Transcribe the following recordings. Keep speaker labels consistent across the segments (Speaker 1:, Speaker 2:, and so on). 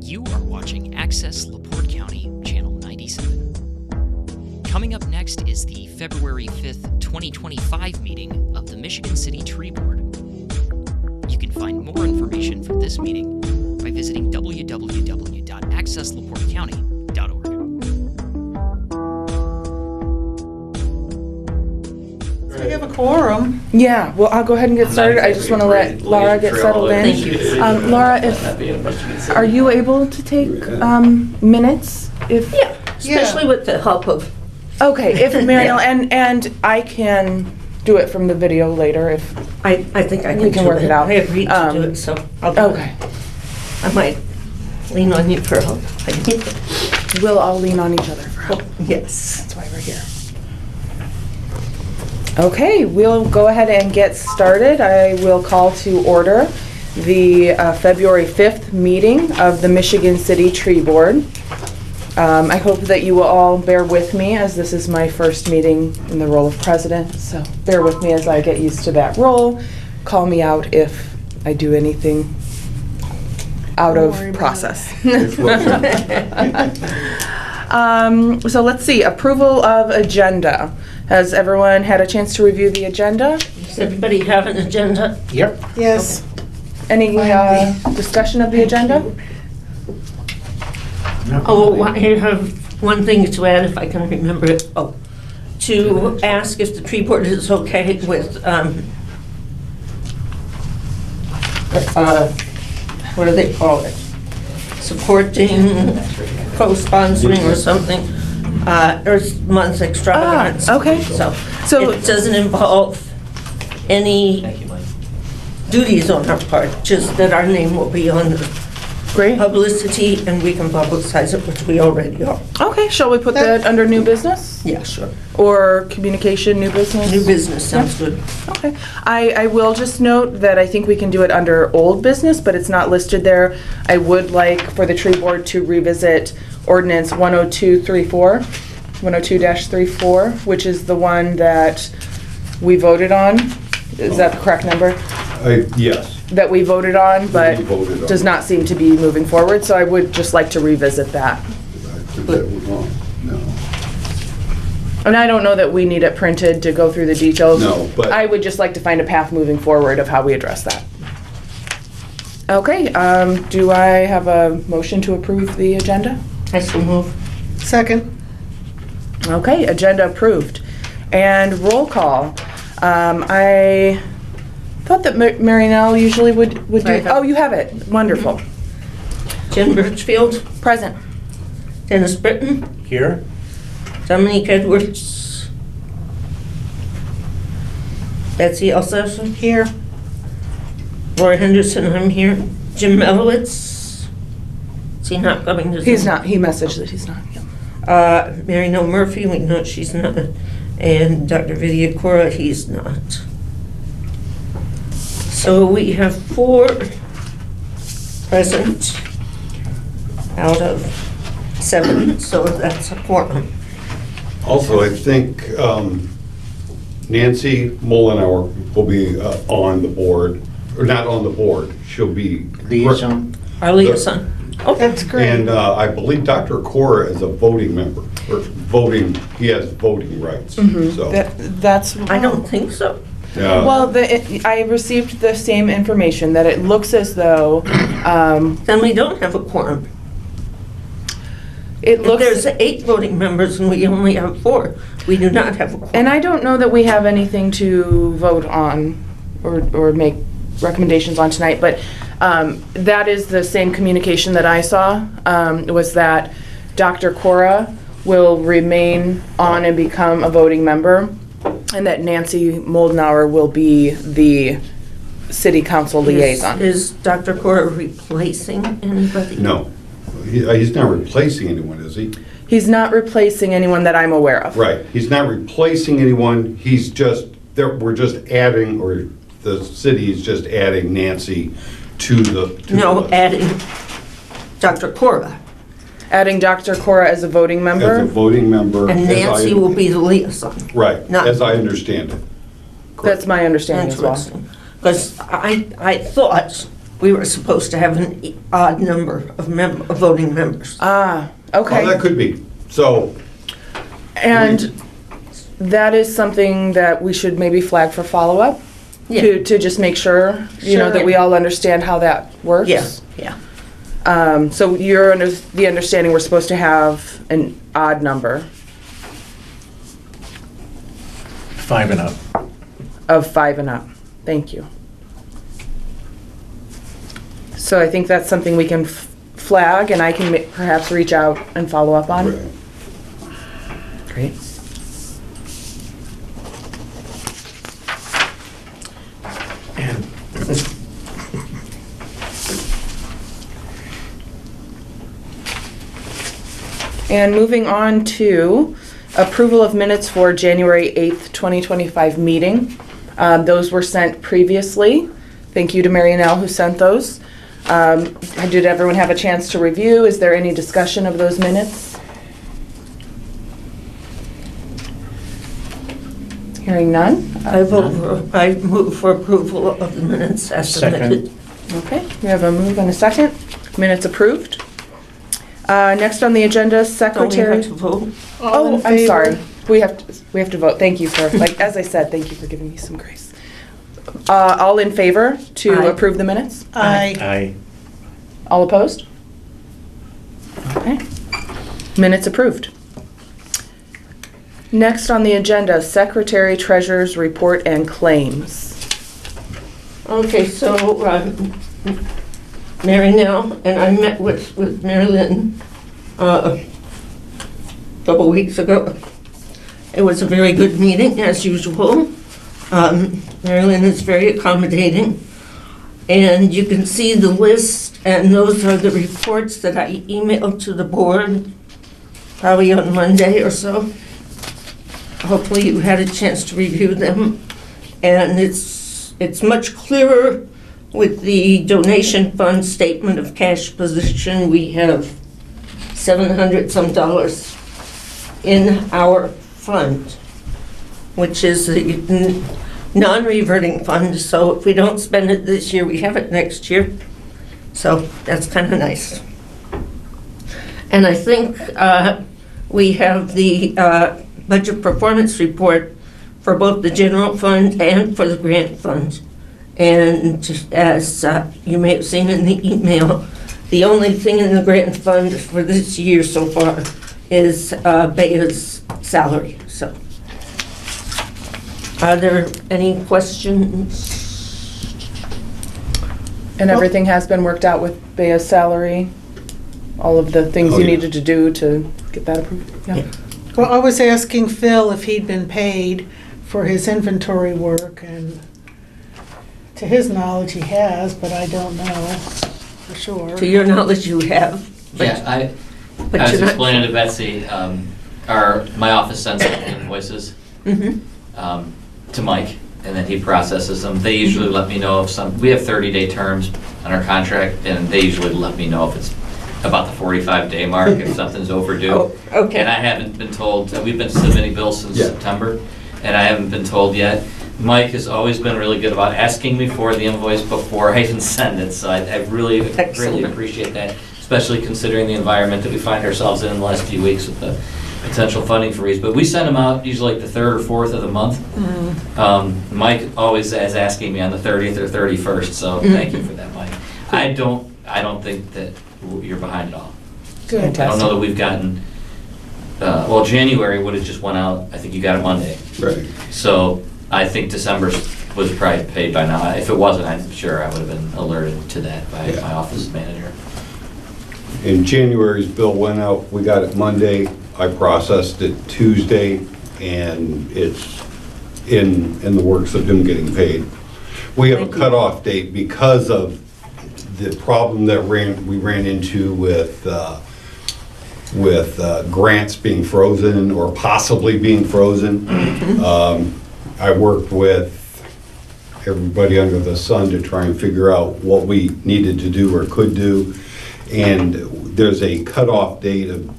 Speaker 1: You are watching Access LaPorte County, Channel 97. Coming up next is the February 5th, 2025 meeting of the Michigan City Tree Board. You can find more information for this meeting by visiting www.accesslaportecounty.org.
Speaker 2: We have a quorum.
Speaker 3: Yeah, well, I'll go ahead and get started. I just want to let Laura get settled in.
Speaker 2: Thank you.
Speaker 3: Laura, are you able to take minutes?
Speaker 4: Yeah, especially with the help of...
Speaker 3: Okay, if Mariel, and I can do it from the video later if...
Speaker 4: I think I can
Speaker 3: We can work it out.
Speaker 4: I agreed to do it, so I'll do
Speaker 3: Okay.
Speaker 4: it. I might lean on you for help. I need it.
Speaker 3: We'll all lean on each other for help.
Speaker 4: Yes.
Speaker 3: That's why we're here. Okay, we'll go ahead and get started. I will call to order the February 5th meeting of the Michigan City Tree Board. I hope that you will all bear with me as this is my first meeting in the role of president, so bear with me as I get used to that role. Call me out if I do anything out of process. So let's see, approval of agenda. Has everyone had a chance to review the agenda?
Speaker 4: Does everybody have an agenda?
Speaker 2: Yep. Yes.
Speaker 3: Any discussion of the agenda?
Speaker 4: Oh, I have one thing to add if I can remember it. Oh, to ask if the tree board is okay with, what do they call it? Supporting, co-sponsoring or something, Earth Month extravaganza.
Speaker 3: Okay.
Speaker 4: So
Speaker 3: So-
Speaker 4: it doesn't involve any duties on our part, just that our name will be on the
Speaker 3: Great.
Speaker 4: publicity and we can publicize it, which we already are.
Speaker 3: Okay, shall we put that under new business?
Speaker 4: Yeah, sure.
Speaker 3: Or communication, new business?
Speaker 4: New business sounds good.
Speaker 3: Okay. I will just note that I think we can do it under old business, but it's not listed there. I would like for the tree board to revisit ordinance 102-34, which is the one that we voted on. Is that the correct number?
Speaker 5: Yes.
Speaker 3: That we voted on, but
Speaker 5: We voted on.
Speaker 3: does not seem to be moving forward, so I would just like to revisit that.
Speaker 5: I think that was wrong. No.
Speaker 3: And I don't know that we need it printed to go through the details.
Speaker 5: No, but-
Speaker 3: I would just like to find a path moving forward of how we address that. Okay, do I have a motion to approve the agenda?
Speaker 4: I shall move.
Speaker 2: Second.
Speaker 3: Okay, agenda approved. And roll call. I thought that Marinelle usually would do.
Speaker 4: I have-
Speaker 3: Oh, you have it. Wonderful.
Speaker 4: Jen Birchfield,
Speaker 3: Present.
Speaker 4: Dennis Britton,
Speaker 6: Here?
Speaker 4: Dominique Edwards, Betsy Elsesser,
Speaker 2: Here.
Speaker 4: Roy Henderson, I'm here, Jim Melowitz, is he not coming to Zoom?
Speaker 3: He's not. He messaged that he's not. Yeah.
Speaker 4: Mary No Murphy, we know she's not, and Dr. Vidya Cora, he's not. So we have 4 present out of 7, so that's a quorum.
Speaker 5: Also, I think Nancy Mullenhour will be on the board, or not on the board, she'll be.
Speaker 6: Liaison.
Speaker 4: Our liaison. Okay.
Speaker 2: That's great.
Speaker 5: And I believe Dr. Cora is a voting member, or voting, he has voting rights, so.
Speaker 3: That's.
Speaker 4: I don't think so.
Speaker 5: yeah.
Speaker 3: Well, I received the same information that it looks as though
Speaker 4: Then we don't have a quorum.
Speaker 3: it
Speaker 4: If
Speaker 3: looks.
Speaker 4: there's 8 voting members and we only have 4, we do not have a quorum.
Speaker 3: And I don't know that we have anything to vote on or make recommendations on tonight, but that is the same communication that I saw, was that Dr. Cora will remain on and become a voting member, and that Nancy Moldenauer will be the city council liaison.
Speaker 4: Is Dr. Cora replacing anybody?
Speaker 5: No, he's not replacing anyone, is he?
Speaker 3: He's not replacing anyone that I'm aware of.
Speaker 5: Right, he's not replacing anyone, he's just, we're just adding, or the city is just adding Nancy to the.
Speaker 4: No, adding Dr. Cora.
Speaker 3: Adding Dr. Cora as a voting
Speaker 5: As a
Speaker 3: member.
Speaker 5: voting member.
Speaker 4: And
Speaker 5: as
Speaker 4: Nancy
Speaker 5: I-
Speaker 4: will be the liaison.
Speaker 5: Right,
Speaker 4: not-
Speaker 5: as I understand it.
Speaker 3: That's my understanding as well.
Speaker 4: Interesting. Because I thought we were supposed to have an odd number of voting members.
Speaker 3: Ah,
Speaker 5: Well, that
Speaker 3: okay.
Speaker 5: could be. So,
Speaker 3: And that is something that we should maybe flag for follow-up?
Speaker 4: Yeah.
Speaker 3: To just make sure,
Speaker 4: Sure.
Speaker 3: that we all understand how that works?
Speaker 4: Yeah.
Speaker 3: So you're under the understanding we're supposed to have an odd number
Speaker 6: 5 and up.
Speaker 3: of 5 and up. Thank you. So I think that's something we can flag, and I can perhaps reach out and follow up on.
Speaker 5: right.
Speaker 3: Great.
Speaker 6: And
Speaker 3: And moving on to approval of minutes for January 8th, 2025 meeting. Those were sent previously. Thank you to Marianelle who sent those. Did everyone have a chance to review? Is there any discussion of those minutes? Hearing none?
Speaker 4: I move for approval of the minutes as submitted.
Speaker 3: Okay, we have a move and a second. Minutes approved. Next on the agenda,
Speaker 4: Don't we
Speaker 3: Secretary.
Speaker 4: have to vote?
Speaker 3: Oh,
Speaker 2: in
Speaker 3: I'm
Speaker 2: favor?
Speaker 3: sorry. We have to vote. Thank you for, as I said, thank you for giving me some grace. All in favor to
Speaker 4: Aye.
Speaker 3: approve the minutes?
Speaker 2: Aye.
Speaker 3: All opposed? Okay. Minutes approved. Next on the agenda, Secretary Treasurer's Report and Claims.
Speaker 4: Okay, so Mary Nell and I met with Mary Lynn a couple weeks ago. It was a very good meeting, as usual. Mary Lynn is very accommodating. And you can see the list, and those are the reports that I emailed to the board probably on Monday or so. Hopefully you had a chance to review them. And it's much clearer with the donation fund statement of cash position. We have $700 some in our fund, which is the non-reverting fund. So if we don't spend it this year, we have it next year. So that's kind of nice. And I think we have the budget performance report for both the general fund and for the grant fund. And as you may have seen in the email, the only thing in the grant fund for this year so far is Bea's salary. So, are there any questions?
Speaker 3: And everything has been worked out with Bea's salary? All of the things
Speaker 5: Oh,
Speaker 3: you
Speaker 5: yeah.
Speaker 3: needed to do to get that approved?
Speaker 4: Yeah.
Speaker 2: Well, I was asking Phil if he'd been paid for his inventory work, and to his knowledge, he has, but I don't know for sure.
Speaker 4: To your knowledge, you have. but-
Speaker 1: Yeah, I
Speaker 4: but
Speaker 1: was
Speaker 4: you're not-
Speaker 1: explaining to Betsy, my office sends out invoices
Speaker 4: Mhm.
Speaker 1: to Mike, and then he processes them. They usually let me know if we have 30-day terms on our contract, and they usually let me know if it's about the 45-day mark, if something's overdue.
Speaker 4: Oh, okay.
Speaker 1: And I haven't been told, we've been submitting bills since
Speaker 5: Yeah.
Speaker 1: September, and I haven't been told yet. Mike has always been really good about asking me for the invoice before I even send it, so I really greatly
Speaker 4: Excellent.
Speaker 1: appreciate that, especially considering the environment that we find ourselves in the last few weeks with the potential funding freeze. But we send them out usually like the 3rd or 4th of the month. Mike always is asking me on the 30th or 31st, so thank you for that, Mike. I don't think that you're behind at all.
Speaker 3: Good.
Speaker 1: I don't know that we've gotten, January would have just went out, I think you got it Monday.
Speaker 5: Right.
Speaker 1: So I think December was probably paid by now. If it wasn't, I'm sure I would have been alerted to that by
Speaker 5: Yeah.
Speaker 1: my office manager.
Speaker 5: In January's bill went out, we got it Monday, I processed it Tuesday, and it's in the works of him getting paid. We have a
Speaker 4: Thank you.
Speaker 5: cutoff date because of the problem that we ran into with grants being frozen or possibly being frozen. I worked with everybody under the sun to try and figure out what we needed to do or could do. And there's a cutoff date of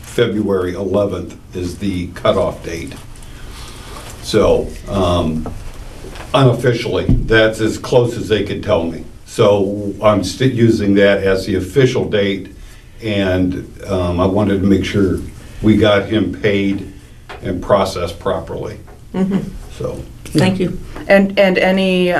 Speaker 5: February 11th is the cutoff date. So Unofficially, that's as close as they could tell me. So I'm still using that as the official date, and I wanted to make sure we got him paid and processed properly. So,
Speaker 4: Thank you.
Speaker 3: And any,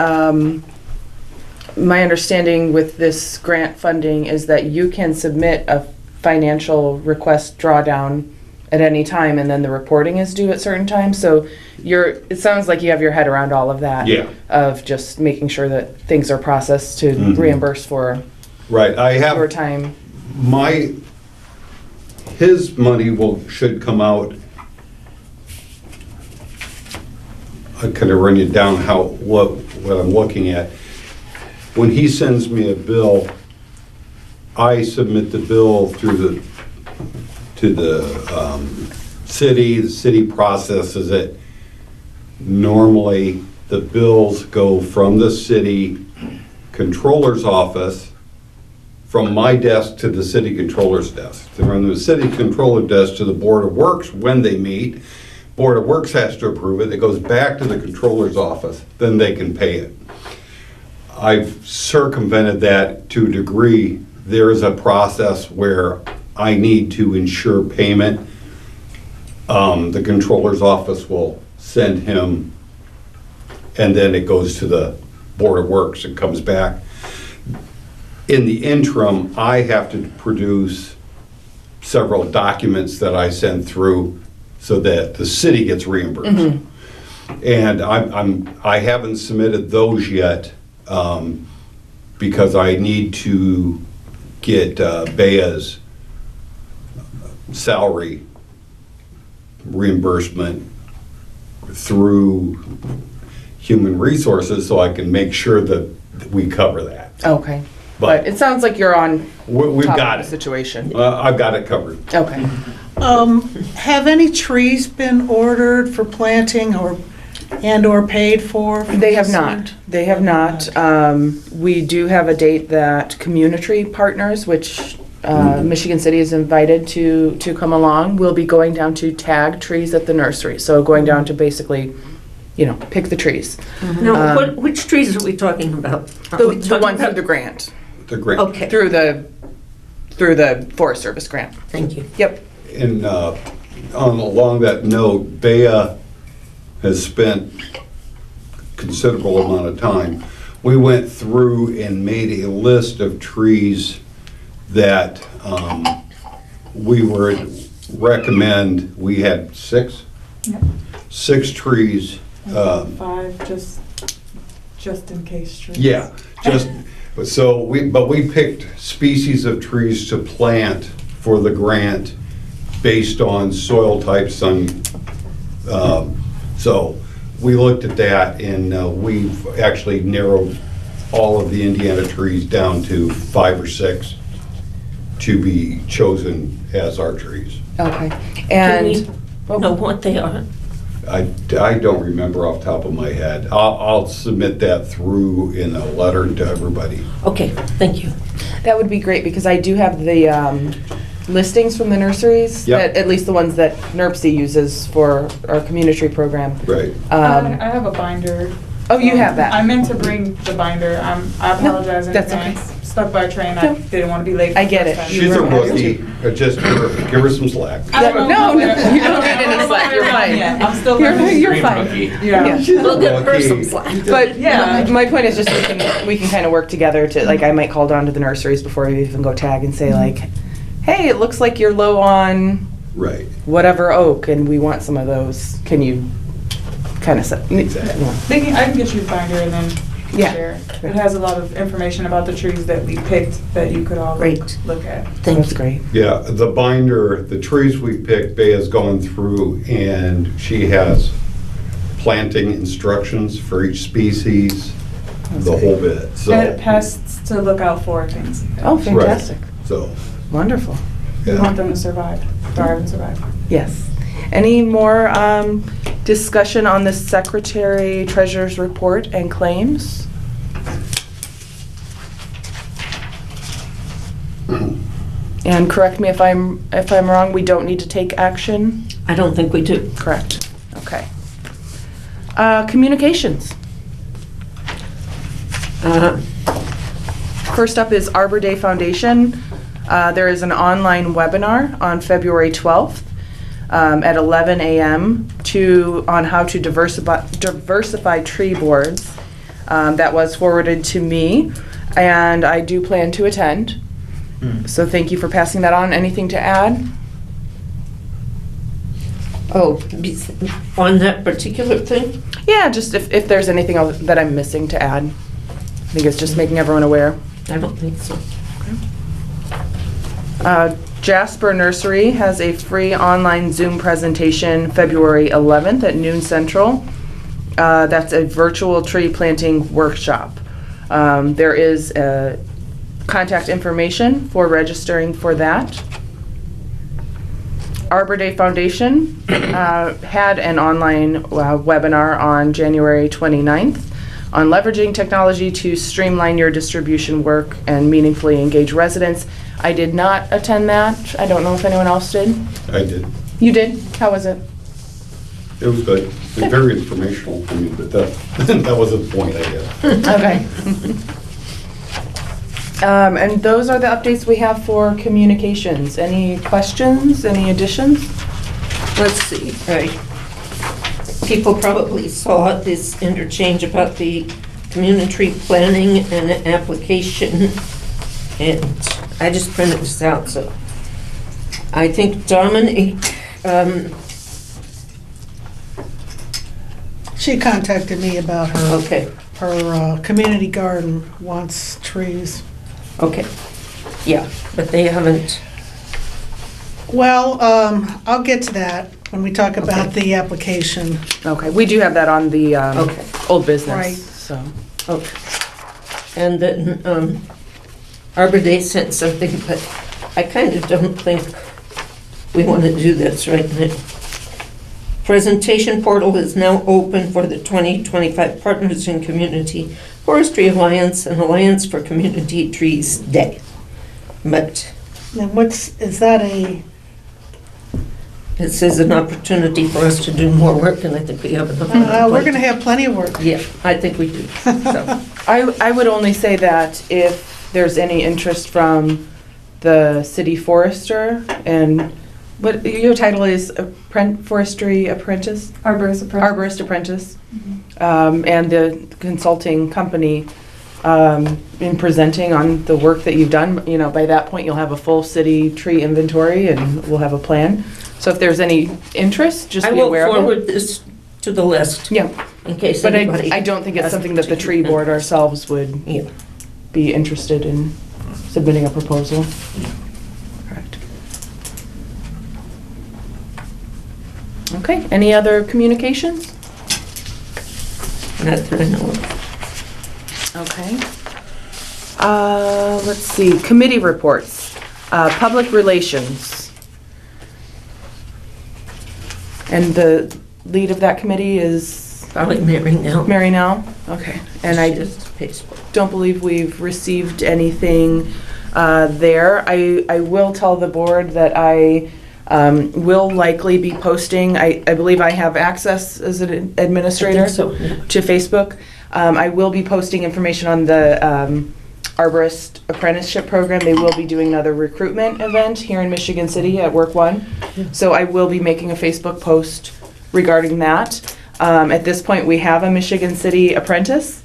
Speaker 3: my understanding with this grant funding is that you can submit a financial request drawdown at any time, and then the reporting is due at certain times. So it sounds like you have your head around all of that.
Speaker 5: Yeah.
Speaker 3: Of just making sure that things are processed to reimburse for
Speaker 5: right, I have.
Speaker 3: your time.
Speaker 5: His money should come out. I kind of run it down what I'm looking at. When he sends me a bill, I submit the bill to the city processes it. Normally, the bills go from the city controller's office, from my desk to the city controller's desk. From the city controller desk to the Board of Works when they meet. Board of Works has to approve it. It goes back to the controller's office, then they can pay it. I've circumvented that to a degree. There is a process where I need to ensure payment. The controller's office will send him, and then it goes to the Board of Works and comes back. In the interim, I have to produce several documents that I send through so that the city gets reimbursed. And I haven't submitted those yet because I need to get Bea's salary reimbursement through Human Resources so I can make sure that we cover that.
Speaker 3: Okay.
Speaker 5: But-
Speaker 3: But it sounds like you're on
Speaker 5: We've
Speaker 3: top
Speaker 5: got
Speaker 3: of the
Speaker 5: it.
Speaker 3: situation.
Speaker 5: I've got it covered.
Speaker 3: Okay.
Speaker 2: Have any trees been ordered for planting or paid for?
Speaker 3: They have not. They have not. We do have a date that Community Partners, which Michigan City is invited to come along, will be going down to tag trees at the nursery. So going down to basically, pick the trees.
Speaker 4: Now, which trees are we talking about? Are we
Speaker 3: The
Speaker 4: talking
Speaker 3: one through
Speaker 4: about-
Speaker 3: the grant,
Speaker 5: The grant.
Speaker 4: Okay,
Speaker 3: through the Forest Service grant.
Speaker 4: thank you.
Speaker 3: Yep.
Speaker 5: And along that note, Bea has spent considerable amount of time. We went through and made a list of trees that we would recommend. We had 6?
Speaker 7: Yep.
Speaker 5: 6 trees.
Speaker 7: 5, just in case trees.
Speaker 5: Yeah, but we picked species of trees to plant for the grant based on soil types so we looked at that, and we've actually narrowed all of the Indiana trees down to 5 or 6 to be chosen as our trees.
Speaker 3: Okay.
Speaker 4: Can we
Speaker 3: And
Speaker 4: know what they are?
Speaker 5: I don't remember off the top of my head. I'll submit that through in a letter to everybody.
Speaker 4: Okay, thank you.
Speaker 3: that would be great because I do have the listings from the nurseries,
Speaker 5: Yep.
Speaker 3: that, at least the ones that NERC uses for our community program.
Speaker 5: Right.
Speaker 7: I have a binder.
Speaker 3: Oh, you have that?
Speaker 7: I meant to bring the binder. I apologize in
Speaker 3: that's okay.
Speaker 7: advance. Stuck by train.
Speaker 3: No.
Speaker 7: I didn't want to be late.
Speaker 3: I get
Speaker 7: the
Speaker 3: it.
Speaker 7: first time.
Speaker 5: She's a
Speaker 3: were
Speaker 5: rookie. Just give her some slack.
Speaker 7: I don't know
Speaker 3: No,
Speaker 7: if I'm
Speaker 3: no,
Speaker 7: there.
Speaker 3: you don't
Speaker 7: I
Speaker 3: need any
Speaker 7: know if I'm
Speaker 3: slack. You're
Speaker 7: there
Speaker 3: fine.
Speaker 7: yet. I'm still
Speaker 3: You're,
Speaker 7: learning.
Speaker 3: you're fine.
Speaker 7: Yeah.
Speaker 4: We'll give her some
Speaker 5: Lucky.
Speaker 4: slack.
Speaker 3: But
Speaker 7: Yeah.
Speaker 3: my point is just we can kind of work together to, like, I might call down to the nurseries before we even go tag and say, like, hey, it looks like you're low on
Speaker 5: Right.
Speaker 3: whatever oak and we want some of those. Can you kind of set?
Speaker 5: Exactly.
Speaker 7: I can get you the binder and then
Speaker 3: Yeah.
Speaker 7: share. It has a lot of information about the trees that we picked that you could all
Speaker 4: Great.
Speaker 7: look at.
Speaker 4: Thank
Speaker 3: That's
Speaker 4: you.
Speaker 3: great.
Speaker 5: Yeah, the binder, the trees we picked, Bea's gone through, and she has planting instructions for each species, the whole bit,
Speaker 7: And
Speaker 5: so,
Speaker 7: pests to look out for, things like that.
Speaker 3: Oh, fantastic.
Speaker 5: so,
Speaker 3: Wonderful.
Speaker 7: We want
Speaker 5: yeah.
Speaker 7: them to survive, thrive and survive.
Speaker 3: Yes. Any more discussion on the secretary treasurer's report and claims? And correct me if I'm wrong, we don't need to take action?
Speaker 4: I don't think we do.
Speaker 3: Correct. Okay. Communications. First up is Arbor Day Foundation. There is an online webinar on February 12th at 11 a.m. on how to diversify tree boards. That was forwarded to me, and I do plan to attend. So thank you for passing that on. Anything to add?
Speaker 4: Oh, on that particular thing?
Speaker 3: Yeah, just if there's anything else that I'm missing to add. I think it's just making everyone aware.
Speaker 4: I don't think so.
Speaker 3: Jasper Nursery has a free online Zoom presentation February 11th at noon Central. That's a virtual tree planting workshop. There is contact information for registering for that. Arbor Day Foundation had an online webinar on January 29th on leveraging technology to streamline your distribution work and meaningfully engage residents. I did not attend that. I don't know if anyone else did.
Speaker 5: I did.
Speaker 3: You did? How was it?
Speaker 5: It was good. And very informational for me, but that was the point I guess.
Speaker 3: Okay. And those are the updates we have for communications. Any questions, any additions?
Speaker 4: Let's see, right. People probably saw this interchange about the community planning and application, and I just printed this out, so I think Dominique,
Speaker 2: She contacted me about her,
Speaker 4: okay,
Speaker 2: community garden wants trees.
Speaker 4: okay, yeah, but they haven't,
Speaker 2: Well, I'll get to that when we talk about
Speaker 4: Okay.
Speaker 2: the application.
Speaker 3: Okay, we do have that on the
Speaker 4: Okay.
Speaker 3: old business,
Speaker 2: Right.
Speaker 3: so.
Speaker 4: okay. And then Arbor Day sent something, but I kind of don't think we want to do this right now. Presentation portal is now open for the 2025 Partners in Community Forestry Alliance and Alliance for Community Trees Day. But
Speaker 2: And is that a,
Speaker 4: this is an opportunity for us to do more work, and I think we have enough. on our
Speaker 2: we're
Speaker 4: plate.
Speaker 2: gonna have plenty of work.
Speaker 4: Yeah, I think we do. So,
Speaker 3: I would only say that if there's any interest from the city forester and, what, your title is forestry apprentice?
Speaker 7: Arborist apprentice.
Speaker 3: Arborist apprentice. And the consulting company in presenting on the work that you've done, by that point, you'll have a full city tree inventory and we'll have a plan. So if there's any interest, just
Speaker 4: I
Speaker 3: be
Speaker 4: will
Speaker 3: aware of it.
Speaker 4: forward this to the list
Speaker 3: Yeah,
Speaker 4: in case
Speaker 3: but
Speaker 4: anybody.
Speaker 3: I don't think it's
Speaker 4: has
Speaker 3: something that the tree
Speaker 4: particular-
Speaker 3: board ourselves would
Speaker 4: Yeah.
Speaker 3: be interested in submitting a proposal. Correct. Okay, any other communications?
Speaker 4: Not that I know of.
Speaker 3: Okay. Let's see, committee reports. Public relations. And the lead of that committee is
Speaker 4: Probably Mary now.
Speaker 3: Mary Nell? Okay. And I
Speaker 4: She just pays for it.
Speaker 3: don't believe we've received anything there. I will tell the board that I will likely be posting, I believe I have access as an administrator
Speaker 4: I think so, yeah.
Speaker 3: to Facebook. I will be posting information on the Arborist Apprenticeship Program. They will be doing another recruitment event here in Michigan City at Work One. So I will be making a Facebook post regarding that. At this point, we have a Michigan City apprentice.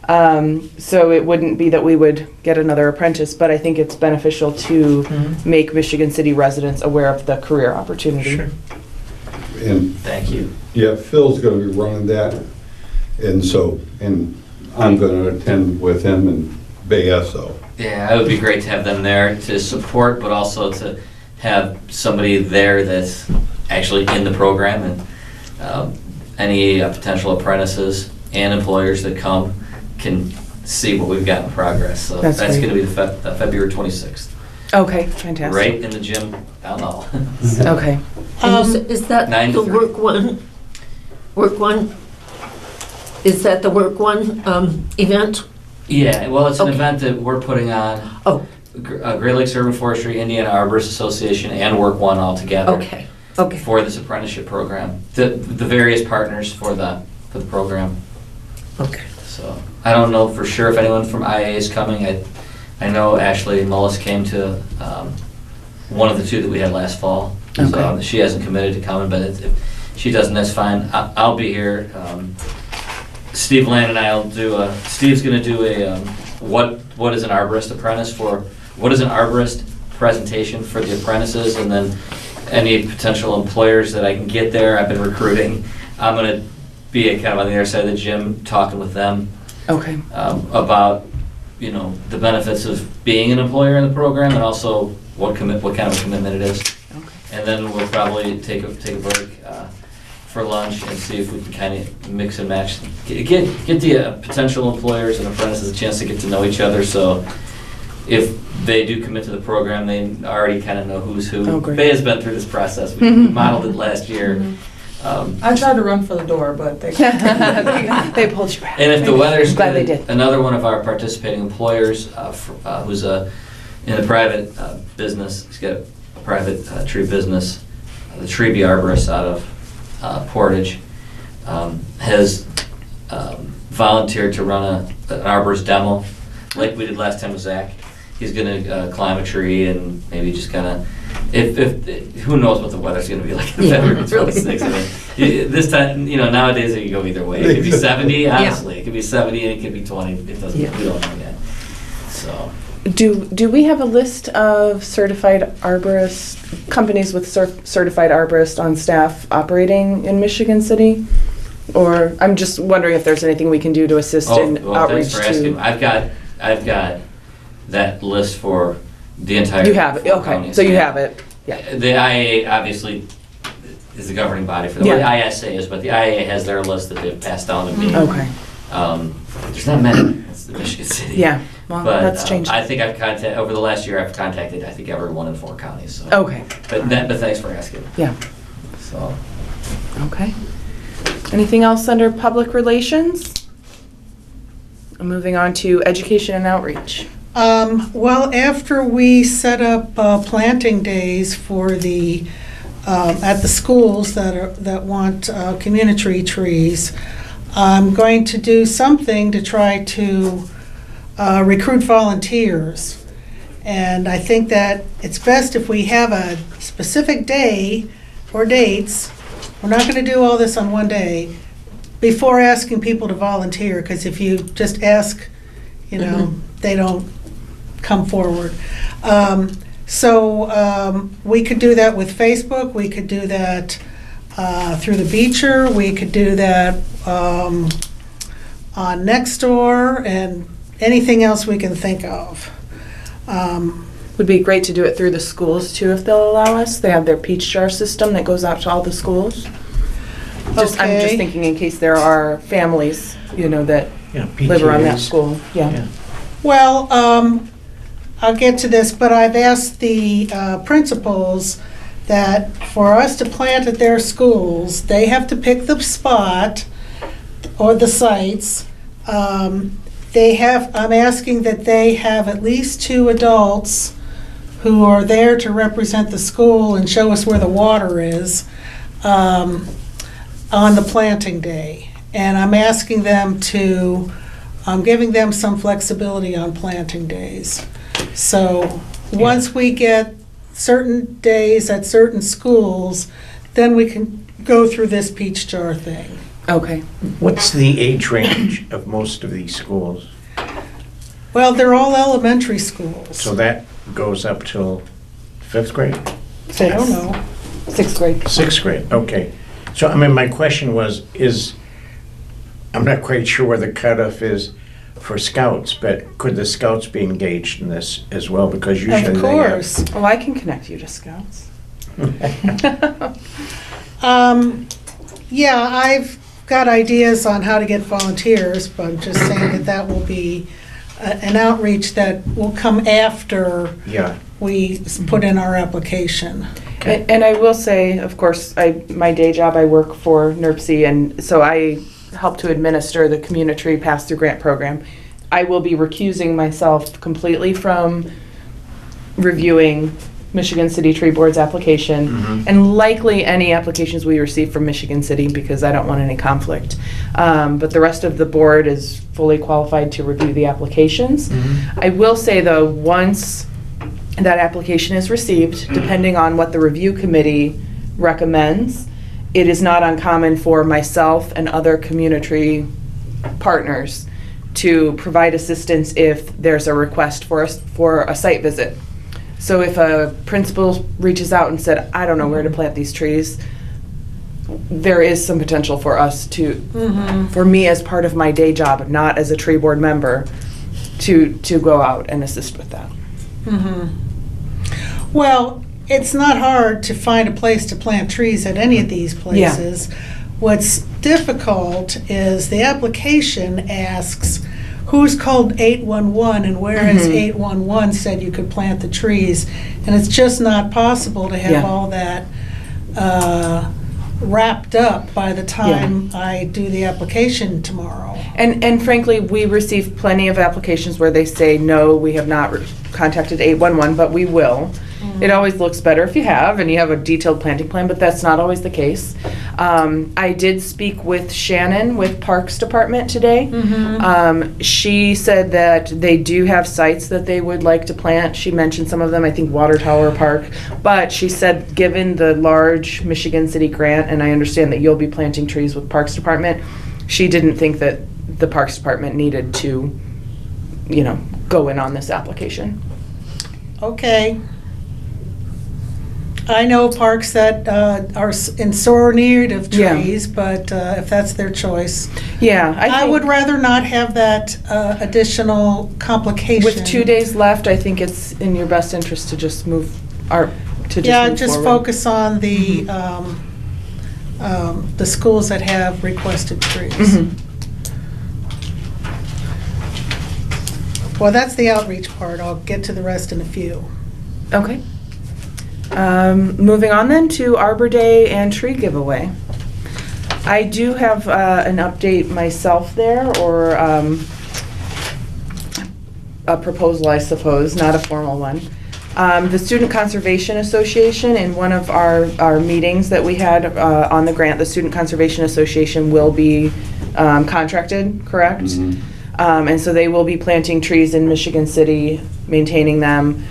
Speaker 3: So it wouldn't be that we would get another apprentice, but I think it's beneficial to make Michigan City residents aware of the career opportunity.
Speaker 6: Sure.
Speaker 5: And,
Speaker 1: Thank you.
Speaker 5: yeah, Phil's gonna be running that, and I'm gonna attend with him and BSO.
Speaker 8: Yeah, it would be great to have them there to support, but also to have somebody there that's actually in the program, and any potential apprentices and employers that come can see what we've got in progress. So
Speaker 3: That's
Speaker 8: that's
Speaker 3: great.
Speaker 8: going to be the February 26th,
Speaker 3: Okay, fantastic.
Speaker 8: right in the gym down the hall.
Speaker 3: Okay.
Speaker 4: And is that
Speaker 8: 9 to
Speaker 4: the
Speaker 8: 3.
Speaker 4: work one? Work one? Is that the work one event?
Speaker 8: Yeah, well, it's an
Speaker 4: Okay.
Speaker 8: event that we're putting on,
Speaker 4: Oh,
Speaker 8: Great Lakes Urban Forestry, Indiana Arborist Association, and Work One all together.
Speaker 4: okay, okay.
Speaker 8: For this apprenticeship program, the various partners for the program.
Speaker 4: Okay.
Speaker 8: So I don't know for sure if anyone from IA is coming. I know Ashley Mullis came to one of the two that we had last fall. So she hasn't committed to coming, but if she doesn't, that's fine. I'll be here. Steve Land and I'll do Steve's going to do a what is an arborist apprentice for, what is an arborist presentation for the apprentices, and then any potential employers that I can get there. I've been recruiting. I'm going to be kind of on the other side of the gym talking with them about the benefits of being an employer in the program, and also what kind of a commitment it is. And then we'll probably take a break for lunch and see if we can kind of mix and match, get the potential employers and apprentices a chance to get to know each other. So if they do commit to the program, they already kind of know who's who. Bay has been through this process. We modeled it last year.
Speaker 7: I tried to run for the door, but they
Speaker 3: they pulled you back.
Speaker 8: And if the weather's
Speaker 3: Glad they
Speaker 8: good,
Speaker 3: did.
Speaker 8: another one of our participating employers who's in a private business, he's got a private tree business, the tree arborist out of Portage, has volunteered to run an arborist demo, like we did last time with Zach. He's going to climb a tree and maybe just kind of, if who knows what the weather's going to be like in February 26th. I mean, this time, nowadays it can go either way. It could be 70, honestly. It could be 70 and it could be 20. It doesn't. We don't know yet. So.
Speaker 3: Do we have a list of certified arborists, companies with certified arborists on staff operating in Michigan City? Or I'm just wondering if there's anything we can do to assist in outreach
Speaker 8: thanks for asking. I've got that list for the entire.
Speaker 3: You have it, okay,
Speaker 8: county.
Speaker 3: so you have it, yeah.
Speaker 8: The IA obviously is the governing body for the ISA is, but the IA has their list that they've passed down to me.
Speaker 3: Okay.
Speaker 8: There's not many. It's the Michigan City.
Speaker 3: Yeah, well,
Speaker 8: But
Speaker 3: that's changed.
Speaker 8: I think over the last year I've contacted every one in 4 counties. So.
Speaker 3: Okay.
Speaker 8: But thanks for asking.
Speaker 3: Yeah.
Speaker 8: So.
Speaker 3: Okay. Anything else under public relations? Moving on to education and outreach.
Speaker 2: Well, after we set up planting days for the at the schools that want community trees, I'm going to do something to try to recruit volunteers. And I think that it's best if we have a specific day or dates. We're not going to do all this on one day before asking people to volunteer, because if you just ask, they don't come forward. So we could do that with Facebook. We could do that through the Beecher. We could do that on Nextdoor and anything else we can think of.
Speaker 3: Would be great to do it through the schools too, if they'll allow us. They have their peach jar system that goes out to all the schools. I'm just thinking in case there are families, that live around that school. Yeah.
Speaker 2: Well, I'll get to this, but I've asked the principals that for us to plant at their schools, they have to pick the spot or the sites. I'm asking that they have at least 2 adults who are there to represent the school and show us where the water is on the planting day. And I'm asking them I'm giving them some flexibility on planting days. So once we get certain days at certain schools, then we can go through this peach jar thing.
Speaker 3: Okay.
Speaker 6: What's the age range of most of these schools?
Speaker 2: Well, they're all elementary schools.
Speaker 6: So that goes up till 5th grade?
Speaker 2: I don't know.
Speaker 3: 6th grade.
Speaker 6: 6th grade, okay. So, my question is, I'm not quite sure where the cutoff is for scouts, but could the scouts be engaged in this as well? Because usually
Speaker 2: Of course.
Speaker 3: Oh, I can connect you to scouts.
Speaker 2: Yeah, I've got ideas on how to get volunteers, but I'm just saying that will be an outreach that will come after we put in our application.
Speaker 3: And I will say, of course, my day job, I work for NERPC, and so I help to administer the Community Pass-Through Grant Program. I will be recusing myself completely from reviewing Michigan City Tree Board's application, and likely any applications we receive from Michigan City, because I don't want any conflict. But the rest of the board is fully qualified to review the applications. I will say, though, once that application is received, depending on what the review committee recommends, it is not uncommon for myself and other community partners to provide assistance if there's a request for a site visit. So if a principal reaches out and said, I don't know where to plant these trees, there is some potential for us to, for me as part of my day job, not as a tree board member, to go out and assist with that.
Speaker 2: Well, it's not hard to find a place to plant trees at any of these places. What's difficult is the application asks, who's called 811 and where has 811 said you could plant the trees? And it's just not possible to have all that wrapped up by the time I do the application tomorrow.
Speaker 3: And frankly, we receive plenty of applications where they say, no, we have not contacted 811, but we will. It always looks better if you have, and you have a detailed planting plan, but that's not always the case. I did speak with Shannon with Parks Department today. She said that they do have sites that they would like to plant. She mentioned some of them, I think Water Tower Park. But she said, given the large Michigan City grant, and I understand that you'll be planting trees with Parks Department, she didn't think that the Parks Department needed to, go in on this application.
Speaker 2: Okay. I know parks that are in sore need of trees, but if that's their choice.
Speaker 3: Yeah.
Speaker 2: I would rather not have that additional complication.
Speaker 3: With 2 days left, I think it's in your best interest to just move
Speaker 2: just focus on the schools that have requested trees. Well, that's the outreach part. I'll get to the rest in a few.
Speaker 3: Okay. Moving on then to Arbor Day and tree giveaway. I do have an update myself there, or a proposal, I suppose, not a formal one. The Student Conservation Association, in one of our meetings that we had on the grant, the Student Conservation Association will be contracted, correct? And so they will be planting trees in Michigan City, maintaining them,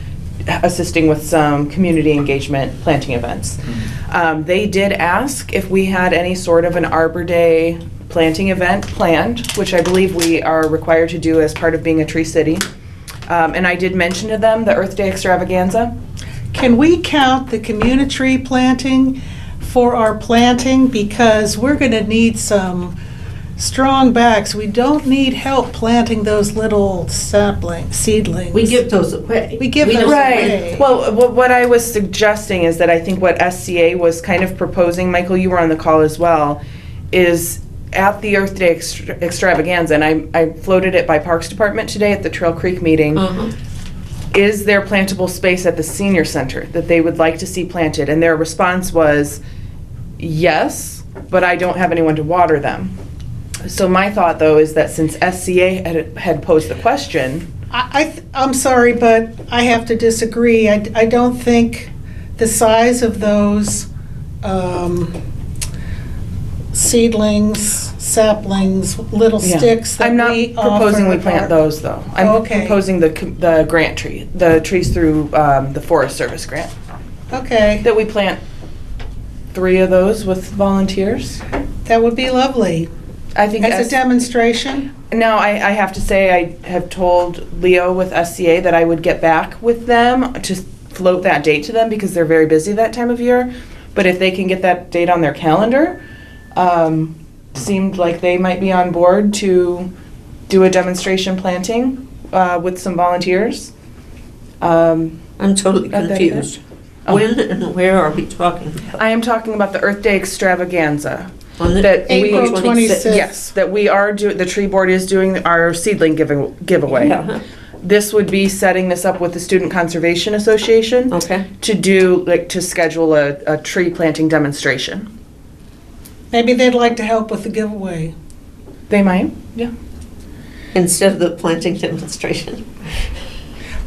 Speaker 3: assisting with some community engagement planting events. They did ask if we had any sort of an Arbor Day planting event planned, which I believe we are required to do as part of being a tree city. And I did mention to them the Earth Day extravaganza.
Speaker 2: Can we count the community tree planting for our planting? Because we're going to need some strong backs. We don't need help planting those little seedlings.
Speaker 4: We give those away.
Speaker 2: We give those away.
Speaker 3: Well, what I was suggesting is that I think what SCA was kind of proposing, Michael, you were on the call as well, is at the Earth Day extravaganza, and I floated it by Parks Department today at the Trail Creek meeting, is there plantable space at the senior center that they would like to see planted? And their response was, yes, but I don't have anyone to water them. So my thought, though, is that since SCA had posed the question...
Speaker 2: I'm sorry, but I have to disagree. I don't think the size of those seedlings, saplings, little sticks that
Speaker 3: I'm not
Speaker 2: we
Speaker 3: proposing we
Speaker 2: offer
Speaker 3: plant those, though. I'm proposing the grant tree, the trees through the Forest Service grant.
Speaker 2: Okay.
Speaker 3: That we plant 3 of those with volunteers.
Speaker 2: That would be lovely.
Speaker 3: I think
Speaker 2: as a demonstration?
Speaker 3: Now, I have to say, I have told Leo with SCA that I would get back with them to float that date to them because they're very busy that time of year. But if they can get that date on their calendar, seemed like they might be on board to do a demonstration planting with some volunteers.
Speaker 4: I'm totally confused. When and where are we talking about?
Speaker 3: I am talking about the Earth Day extravaganza.
Speaker 4: On
Speaker 3: that
Speaker 2: April 26th.
Speaker 3: Yes, that we are the tree board is doing our seedling giveaway.
Speaker 4: Yeah.
Speaker 3: This would be setting this up with the Student Conservation Association.
Speaker 4: Okay.
Speaker 3: To schedule a tree planting demonstration.
Speaker 2: Maybe they'd like to help with the giveaway.
Speaker 3: They might, yeah.
Speaker 4: Instead of the planting demonstration.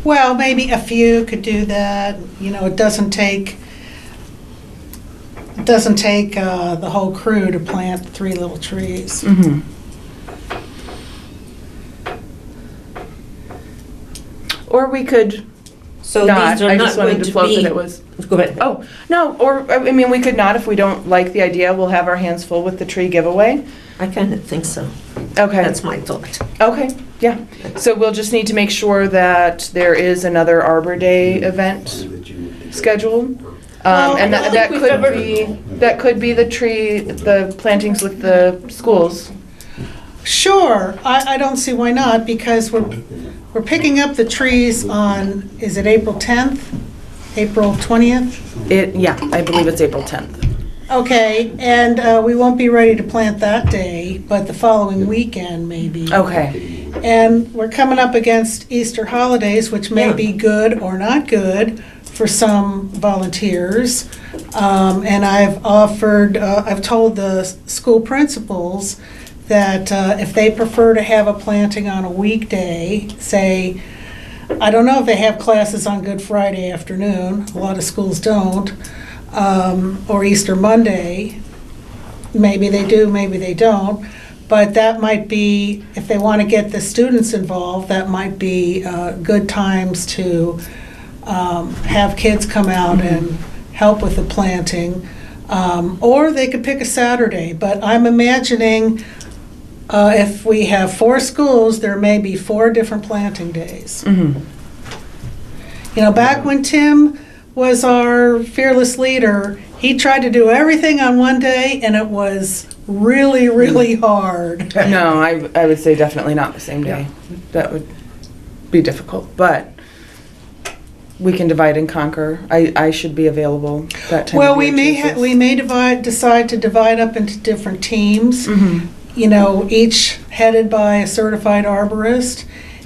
Speaker 2: Well, maybe a few could do that, you know, it doesn't take the whole crew to plant 3 little trees.
Speaker 3: Mhm. Or we could
Speaker 4: So
Speaker 3: not,
Speaker 4: these are
Speaker 3: I
Speaker 4: not
Speaker 3: just
Speaker 4: going
Speaker 3: wanted to
Speaker 4: to
Speaker 3: float that
Speaker 4: be,
Speaker 3: it was.
Speaker 4: go ahead.
Speaker 3: Oh, no, or, I mean, we could not if we don't like the idea, we'll have our hands full with the tree giveaway.
Speaker 4: I kind of think so.
Speaker 3: Okay,
Speaker 4: That's my thought.
Speaker 3: okay, yeah. So we'll just need to make sure that there is another Arbor Day event scheduled. And
Speaker 4: I don't
Speaker 3: that
Speaker 4: think
Speaker 3: could
Speaker 4: we've
Speaker 3: be, that could be the plantings with the schools.
Speaker 2: Sure, I don't see why not, because we're picking up the trees on, is it April 10th? April 20th?
Speaker 3: Yeah, I believe it's April 10th.
Speaker 2: Okay, and we won't be ready to plant that day, but the following weekend maybe.
Speaker 3: Okay,
Speaker 2: And we're coming up against Easter holidays, which may be good or not good for some volunteers. And I've told the school principals that if they prefer to have a planting on a weekday, say, I don't know if they have classes on Good Friday afternoon, a lot of schools don't, or Easter Monday, maybe they do, maybe they don't, but that might be, if they want to get the students involved, that might be good times to have kids come out and help with the planting. Or they could pick a Saturday, but I'm imagining if we have 4 schools, there may be 4 different planting days.
Speaker 3: mhm,
Speaker 2: You know, back when Tim was our fearless leader, he tried to do everything on one day, and it was really, really hard.
Speaker 3: no, I would say definitely not the same day. That would be difficult, but we can divide and conquer. I should be available that time
Speaker 2: Well,
Speaker 3: of
Speaker 2: we
Speaker 3: year,
Speaker 2: may we may decide to divide up into different teams.
Speaker 3: Mhm.
Speaker 2: You know, each headed by a certified arborist,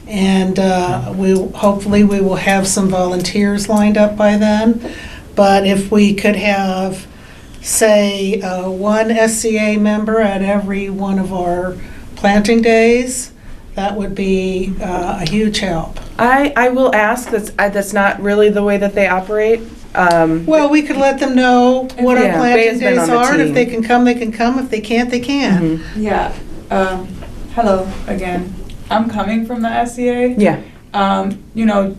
Speaker 2: and hopefully we will have some volunteers lined up by then. But if we could have, say, 1 SCA member at every one of our planting days, that would be a huge help.
Speaker 3: I will ask, that's not really the way that they operate.
Speaker 2: Well, we could let them know what our
Speaker 3: Yeah,
Speaker 2: planting
Speaker 3: Faye's been
Speaker 2: days
Speaker 3: on the
Speaker 2: are, and if
Speaker 3: team.
Speaker 2: they can come, they can come, if they can't, they can't.
Speaker 3: Mhm.
Speaker 7: Yeah, hello again. I'm coming from the SCA.
Speaker 3: Yeah,
Speaker 7: You know,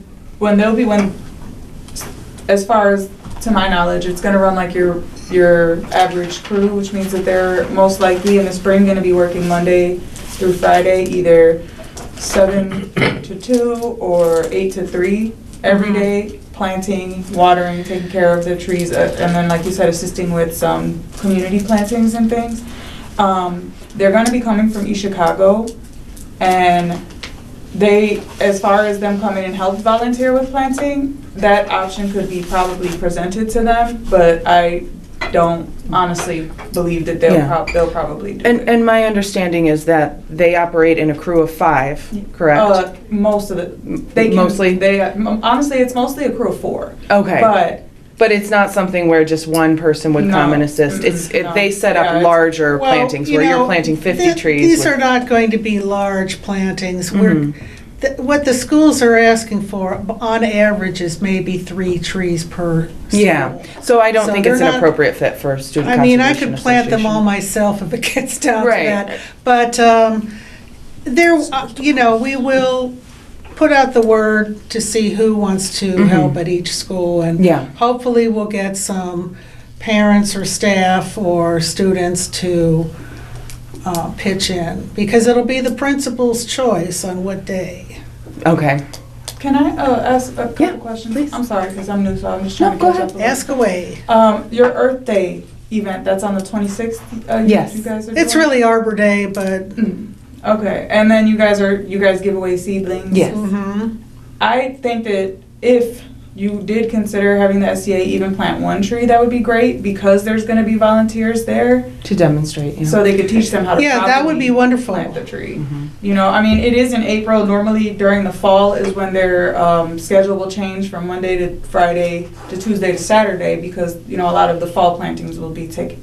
Speaker 7: as far as to my knowledge, it's gonna run like your average crew, which means that they're most likely in the spring gonna be working Monday through Friday, either 7 to 2 or 8 to 3 every day, planting, watering, taking care of the trees, and then, like you said, assisting with some community plantings and things. They're gonna be coming from East Chicago, and they, as far as them coming and help volunteer with planting, that option could be probably presented to them, but I don't honestly believe that they'll
Speaker 3: Yeah.
Speaker 7: probably do it.
Speaker 3: and my understanding is that they operate in a crew of 5, correct?
Speaker 7: Most of it,
Speaker 3: Mostly?
Speaker 7: honestly, it's mostly a crew of 4.
Speaker 3: Okay.
Speaker 7: But
Speaker 3: But it's not something where just one person would come
Speaker 7: No.
Speaker 3: and assist.
Speaker 7: No.
Speaker 3: They set
Speaker 7: Yeah,
Speaker 3: up
Speaker 7: it's-
Speaker 3: larger
Speaker 2: Well,
Speaker 3: plantings
Speaker 2: you
Speaker 3: where
Speaker 2: know,
Speaker 3: you're planting 50 trees.
Speaker 2: These
Speaker 3: with-
Speaker 2: are not going to be large plantings.
Speaker 3: Mhm.
Speaker 2: What the schools are asking for, on average, is maybe 3 trees per school.
Speaker 3: Yeah, so I don't
Speaker 2: So
Speaker 3: think
Speaker 2: they're
Speaker 3: it's an
Speaker 2: not-
Speaker 3: appropriate fit for student
Speaker 2: I
Speaker 3: conservation
Speaker 2: mean, I could plant them all
Speaker 3: Association.
Speaker 2: myself if it gets down
Speaker 3: Right.
Speaker 2: to that. But we will put out the word to see who wants to
Speaker 3: Mhm.
Speaker 2: help at each school. And
Speaker 3: Yeah.
Speaker 2: hopefully we'll get some parents or staff or students to pitch in, because it'll be the principal's choice on what day.
Speaker 3: Okay.
Speaker 7: can I ask a couple
Speaker 3: Yeah,
Speaker 7: questions?
Speaker 3: please.
Speaker 7: I'm sorry, because I'm new, so I'm just
Speaker 3: No,
Speaker 7: trying to
Speaker 3: go
Speaker 7: catch
Speaker 3: ahead.
Speaker 7: up. a little.
Speaker 2: Ask away.
Speaker 7: Your Earth Day event, that's on the 26th?
Speaker 3: Yes.
Speaker 7: You guys are
Speaker 2: It's
Speaker 7: doing?
Speaker 2: really Arbor Day, but
Speaker 7: Okay, and then you guys give away seedlings?
Speaker 3: Yes.
Speaker 2: mhm.
Speaker 7: I think that if you did consider having the SCA even plant 1 tree, that would be great, because there's gonna be volunteers there,
Speaker 3: To demonstrate, yeah.
Speaker 7: so they could teach them how to
Speaker 2: Yeah, that would be
Speaker 7: properly
Speaker 2: wonderful.
Speaker 7: plant the tree.
Speaker 3: Mhm.
Speaker 7: You know, I mean, it is in April. Normally during the fall is when their schedule will change from Monday to Friday to Tuesday to Saturday, because, you know, a lot of the fall plantings will be take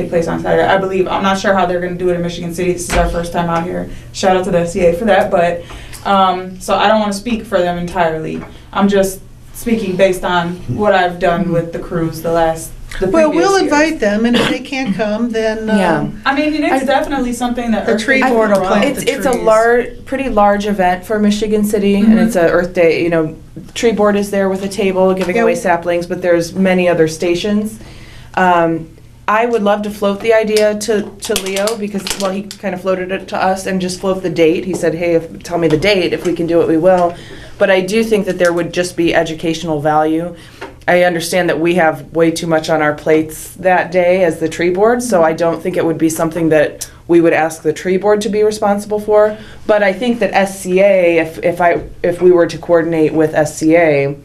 Speaker 7: place on Saturday. I believe, I'm not sure how they're gonna do it in Michigan City. This is our first time out here. Shout out to the SCA for that, but So I don't want to speak for them entirely. I'm just speaking based on what I've done with the crews the
Speaker 2: Well, we'll
Speaker 7: previous
Speaker 2: invite
Speaker 7: years.
Speaker 2: them, and if they can't come, then
Speaker 3: Yeah.
Speaker 7: I mean, and it's definitely something that
Speaker 2: The
Speaker 7: Earth
Speaker 2: tree
Speaker 7: Day
Speaker 2: board will
Speaker 7: will
Speaker 2: plant
Speaker 7: plant.
Speaker 2: the
Speaker 3: It's a
Speaker 2: trees.
Speaker 3: pretty large event for Michigan City, and it's a Earth Day, tree board is there with a table giving
Speaker 2: Yeah.
Speaker 3: away saplings, but there's many other stations. I would love to float the idea to Leo because, well, he kind of floated it to us and just float the date. He said, hey, tell me the date. If we can do it, we will. But I do think that there would just be educational value. I understand that we have way too much on our plates that day as the tree board, so I don't think it would be something that we would ask the tree board to be responsible for. But I think that SCA, if we were to coordinate with SCA,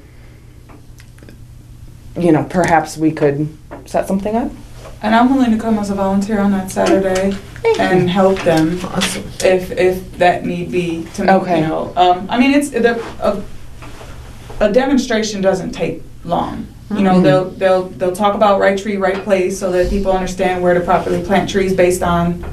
Speaker 3: perhaps we could set something up.
Speaker 7: And I'm willing to come as a volunteer on that Saturday and help them
Speaker 4: Awesome.
Speaker 7: if that need be. To
Speaker 3: Okay.
Speaker 7: I mean, it's a demonstration doesn't take long. They'll talk about right tree, right place, so that people understand where to properly plant trees based on,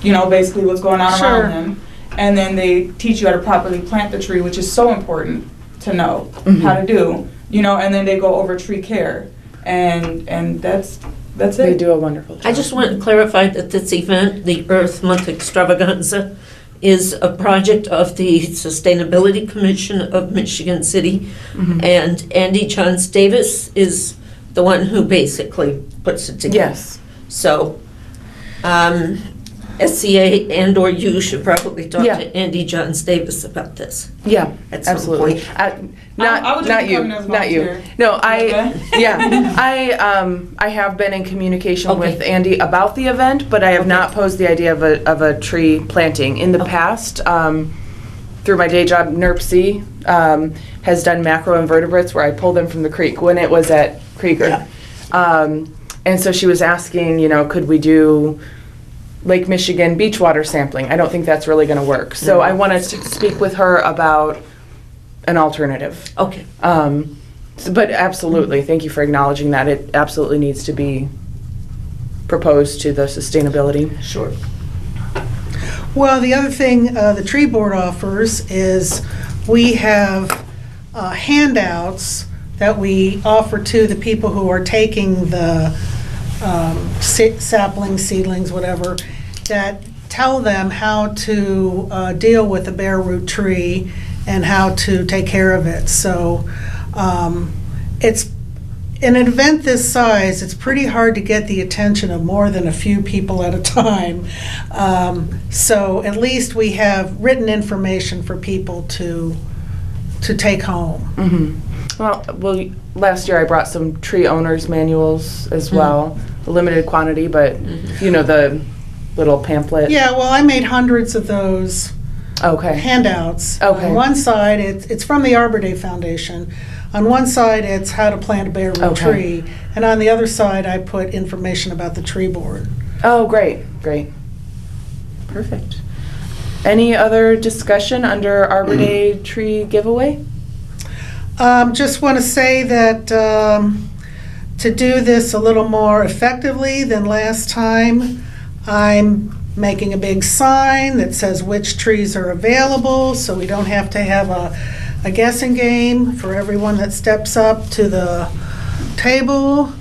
Speaker 7: basically what's going on
Speaker 2: Sure.
Speaker 7: around them. And then they teach you how to properly plant the tree, which is so important to know how to do. And then they go over tree care, and that's it.
Speaker 3: They do a wonderful job.
Speaker 4: I just want to clarify that this event, the Earth Month Extravaganza, is a project of the Sustainability Commission of Michigan City, and Andy Johns Davis is the one who basically puts it together.
Speaker 3: Yes.
Speaker 4: So, SCA and/or you should probably talk
Speaker 3: Yeah.
Speaker 4: to Andy Johns Davis about this.
Speaker 3: Yeah,
Speaker 4: At some
Speaker 3: absolutely.
Speaker 4: point.
Speaker 7: I would just
Speaker 3: Not
Speaker 7: be
Speaker 3: you,
Speaker 7: coming as a
Speaker 3: not you.
Speaker 7: volunteer.
Speaker 3: No,
Speaker 7: Okay.
Speaker 3: I have been in communication
Speaker 4: Okay.
Speaker 3: with Andy about the event, but I have not posed the idea of a tree planting. In the past, through my day job, NERPC has done macroinvertebrates where I pull them from the creek when it was at Krieger. And so she was asking, could we do Lake Michigan beach water sampling? I don't think that's really going to work. So I wanted to speak with her about an alternative.
Speaker 4: Okay.
Speaker 3: But absolutely, thank you for acknowledging that. It absolutely needs to be proposed to the sustainability.
Speaker 4: Sure.
Speaker 2: Well, the other thing the tree board offers is we have handouts that we offer to the people who are taking the saplings, seedlings, whatever, that tell them how to deal with a bare root tree and how to take care of it. So it's, in an event this size, it's pretty hard to get the attention of more than a few people at a time. So at least we have written information for people to take home.
Speaker 3: Well, last year I brought some tree owners manuals as well, a limited quantity, but the little pamphlet.
Speaker 2: Yeah, well, I made hundreds of those
Speaker 3: Okay.
Speaker 2: handouts.
Speaker 3: Okay.
Speaker 2: On one side, it's from the Arbor Day Foundation. On one side, it's how to plant a bare root
Speaker 3: Okay.
Speaker 2: tree, and on the other side, I put information about the tree board.
Speaker 3: Oh, great. Perfect. Any other discussion under Arbor Day tree giveaway?
Speaker 2: Just want to say that to do this a little more effectively than last time, I'm making a big sign that says which trees are available, so we don't have to have a guessing game for everyone that steps up to the table.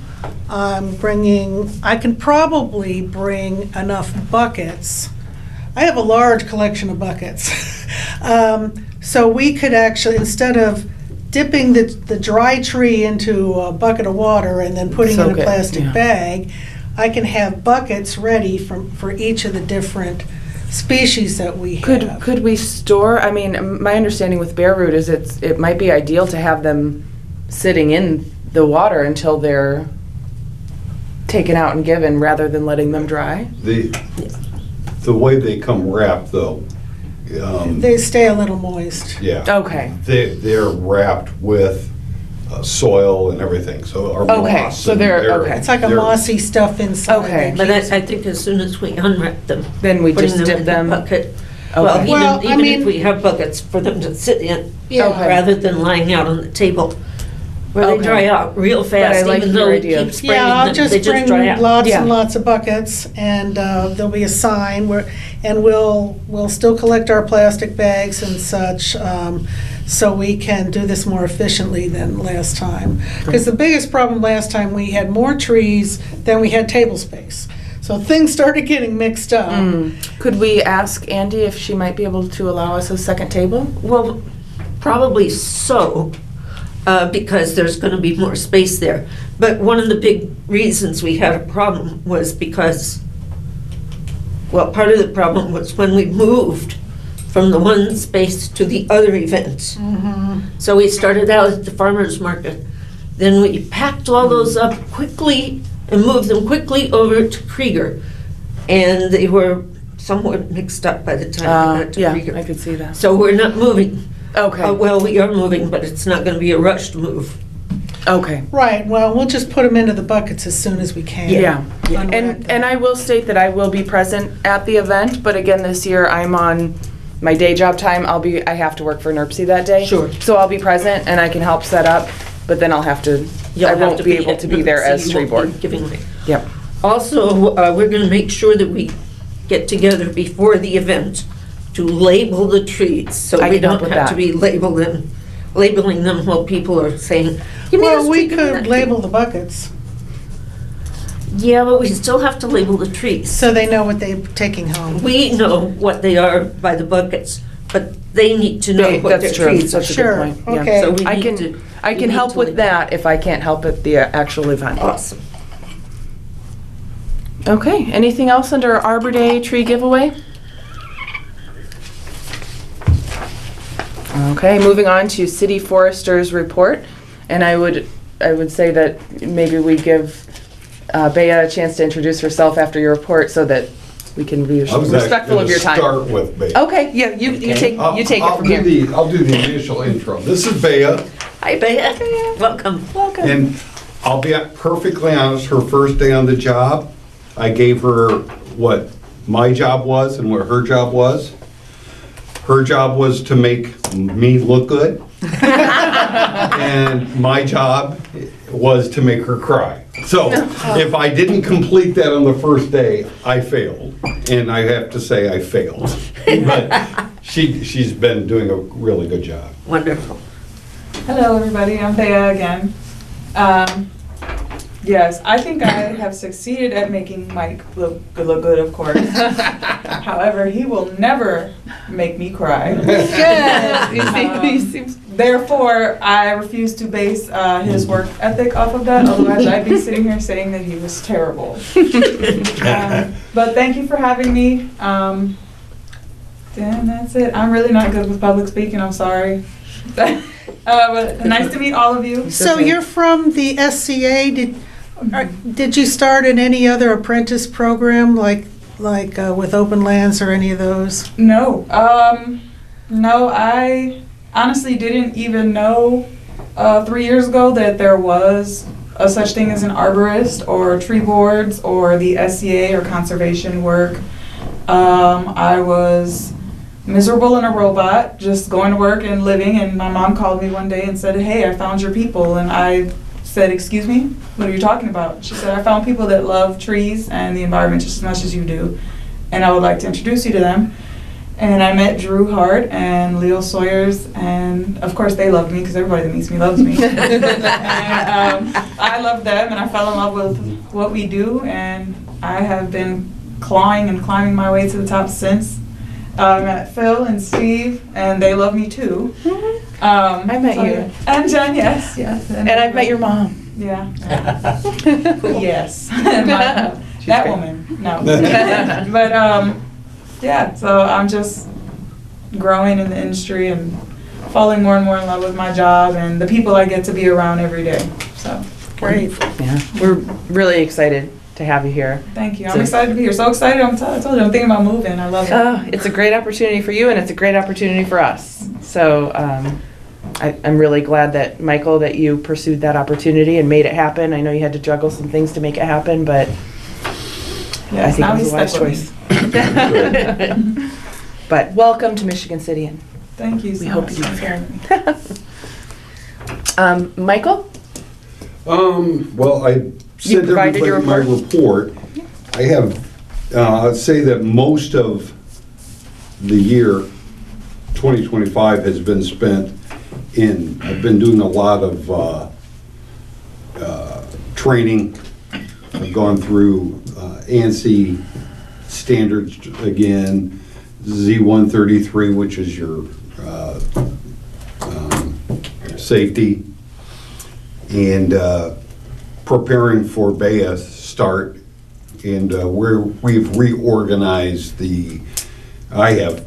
Speaker 2: I can probably bring enough buckets. I have a large collection of buckets. So we could actually, instead of dipping the dry tree into a bucket of water and then putting it in
Speaker 3: Soak
Speaker 2: a
Speaker 3: it,
Speaker 2: plastic
Speaker 3: yeah.
Speaker 2: bag, I can have buckets ready for each of the different species that we have.
Speaker 3: Could we store? I mean, my understanding with bare root is it might be ideal to have them sitting in the water until they're taken out and given, rather than letting them dry.
Speaker 5: The way they come wrapped, though,
Speaker 2: They stay a little moist.
Speaker 5: yeah.
Speaker 3: Okay.
Speaker 5: They're wrapped with soil and everything, so, or
Speaker 3: Okay,
Speaker 5: moss.
Speaker 3: so
Speaker 5: and
Speaker 3: they're- okay.
Speaker 2: It's like a
Speaker 5: they're-
Speaker 2: mossy stuff inside.
Speaker 3: Okay.
Speaker 2: that
Speaker 4: But
Speaker 2: keeps-
Speaker 4: I think as soon as we unwrap them,
Speaker 3: Then we
Speaker 4: putting
Speaker 3: just
Speaker 4: them
Speaker 3: dip
Speaker 4: in
Speaker 3: them.
Speaker 4: the bucket.
Speaker 3: Okay.
Speaker 4: Well,
Speaker 2: Well, I
Speaker 4: even
Speaker 2: mean-
Speaker 4: if we have buckets for them to sit in,
Speaker 2: Yeah.
Speaker 3: Okay.
Speaker 4: rather than lying out on the table. where
Speaker 3: Okay.
Speaker 4: they dry out real fast,
Speaker 3: like
Speaker 4: even
Speaker 3: your
Speaker 4: though we
Speaker 3: idea.
Speaker 4: keep spraying
Speaker 2: Yeah, I'll
Speaker 4: them,
Speaker 2: just
Speaker 4: they just
Speaker 2: bring
Speaker 4: dry out.
Speaker 2: lots
Speaker 3: Yeah.
Speaker 2: and lots of buckets, and there'll be a sign where, and we'll still collect our plastic bags and such, so we can do this more efficiently than last time. Because the biggest problem last time, we had more trees than we had table space. So things started getting mixed up.
Speaker 3: Could we ask Andy if she might be able to allow us a second table?
Speaker 4: Well, probably so, because there's going to be more space there. But one of the big reasons we had a problem was because, well, part of the problem was when we moved from the one space to the other event. So we started out at the farmer's market. Then we packed all those up quickly and moved them quickly over to Krieger. And they were somewhat mixed up by the time we got to
Speaker 3: Yeah,
Speaker 4: Krieger.
Speaker 3: I could see that.
Speaker 4: So we're not moving.
Speaker 3: Okay,
Speaker 4: Well, we are moving, but it's not going to be a rushed move.
Speaker 3: okay.
Speaker 2: Right, well, we'll just put them into the buckets as soon as we can.
Speaker 3: Yeah,
Speaker 2: Unwrap them.
Speaker 3: and I will state that I will be present at the event, but again, this year I'm on my day job time. I have to work for NERC that day.
Speaker 4: Sure.
Speaker 3: So I'll be present and I can help set up, but then I'll have to,
Speaker 4: You'll
Speaker 3: I
Speaker 4: have
Speaker 3: won't
Speaker 4: to
Speaker 3: be able to be there
Speaker 4: so
Speaker 3: as
Speaker 4: you
Speaker 3: tree
Speaker 4: won't be
Speaker 3: board.
Speaker 4: giving me.
Speaker 3: Yep.
Speaker 4: Also, we're going to make sure that we get together before the event to label the trees, so
Speaker 3: I
Speaker 4: we
Speaker 3: can help
Speaker 4: don't
Speaker 3: with
Speaker 4: have to
Speaker 3: that.
Speaker 4: be labeling them while people are saying, "You made us
Speaker 2: Well, we
Speaker 4: tree, give me that
Speaker 2: could
Speaker 4: tree."
Speaker 2: label the buckets,
Speaker 4: Yeah, but we still have to label the trees.
Speaker 2: so they know what they're taking home.
Speaker 4: We know what they are by the buckets, but they need to know what their
Speaker 3: That's true,
Speaker 4: trees are.
Speaker 3: that's a
Speaker 2: Sure,
Speaker 3: good point. yeah.
Speaker 2: okay.
Speaker 4: So we
Speaker 3: I
Speaker 4: need
Speaker 3: can,
Speaker 4: to-
Speaker 3: I
Speaker 4: we
Speaker 3: can
Speaker 4: need
Speaker 3: help
Speaker 4: to
Speaker 3: with
Speaker 4: label.
Speaker 3: that if I can't help at the actual event.
Speaker 4: Awesome.
Speaker 3: Okay, anything else under Arbor Day tree giveaway? Okay, moving on to City Forester's report, and I would say that maybe we give Bea a chance to introduce herself after your report so that we can be
Speaker 5: I was
Speaker 3: respectful of your time.
Speaker 5: Start with Bea.
Speaker 3: Okay, yeah, you take it from here.
Speaker 5: I'll do the initial intro. This is Bea,
Speaker 4: Hi, Bea. Welcome.
Speaker 3: Welcome.
Speaker 5: and I'll be perfectly honest, her first day on the job, I gave her what my job was and what her job was. Her job was to make me look good, and my job was to make her cry. So if I didn't complete that on the first day, I failed, and I have to say I failed. But she's been doing a really good job.
Speaker 4: Wonderful.
Speaker 7: Hello, everybody. I'm Bea again. Yes, I think I have succeeded at making Mike look good, of course. However, he will never make me cry. Therefore, I refuse to base his work ethic off of that. Otherwise, I'd be sitting here saying that he was terrible. But thank you for having me. And that's it. I'm really not good with public speaking. I'm sorry. But nice to meet all of you.
Speaker 2: So you're from the SCA, did you start in any other apprentice program, like with Open Lands or any of those?
Speaker 7: No, no, I honestly didn't even know 3 years ago that there was a such thing as an arborist or tree boards or the SCA or conservation work. I was miserable in a robot, just going to work and living, and my mom called me one day and said, "Hey, I found your people," and I said, "Excuse me? What are you talking about?" She said, "I found people that love trees and the environment just as much as you do, and I would like to introduce you to them." And I met Drew Hart and Leo Sawyers, and of course they loved me because everybody that meets me loves me. And I loved them, and I fell in love with what we do, and I have been clawing and climbing my way to the top since. I met Phil and Steve, and they love me too.
Speaker 3: I met you.
Speaker 7: And Jen, yes.
Speaker 3: And I've met your mom.
Speaker 7: Yeah. Yes. That woman, no. But, yeah, so I'm just growing in the industry and falling more and more in love with my job and the people I get to be around every day, so.
Speaker 2: Great.
Speaker 3: Yeah, we're really excited to have you here.
Speaker 7: Thank you. I'm excited to be here. So excited. I told you, I'm thinking about moving. I love it.
Speaker 3: It's a great opportunity for you, and it's a great opportunity for us. So I'm really glad that, Michael, that you pursued that opportunity and made it happen. I know you had to juggle some things to make it happen, but I
Speaker 7: Yes,
Speaker 3: think
Speaker 7: now
Speaker 3: it was
Speaker 7: he's
Speaker 3: a wise
Speaker 7: stuck with
Speaker 3: choice. But welcome to Michigan City, and
Speaker 7: Thank you so
Speaker 3: we hope
Speaker 7: much
Speaker 3: you
Speaker 7: for
Speaker 3: live here.
Speaker 7: having me.
Speaker 3: Michael,
Speaker 5: Well, I sent
Speaker 3: provided your
Speaker 5: everybody my report. I have, I'd say that most of the year 2025 has been spent I've been doing a lot of training. I've gone through ANSI standards again, Z133, which is your safety, and preparing for BAEA start, and we've reorganized I have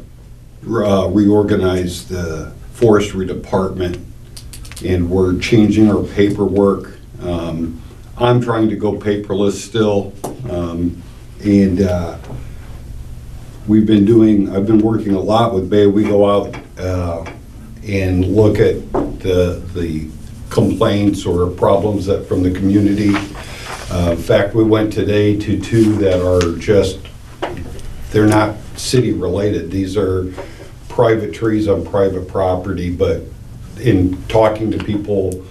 Speaker 5: reorganized the forestry department, and we're changing our paperwork. I'm trying to go paperless still, and I've been working a lot with BAEA. We go out and look at the complaints or problems from the community. In fact, we went today to 2 that are they're not city related. These are private trees on private property, but in talking to people,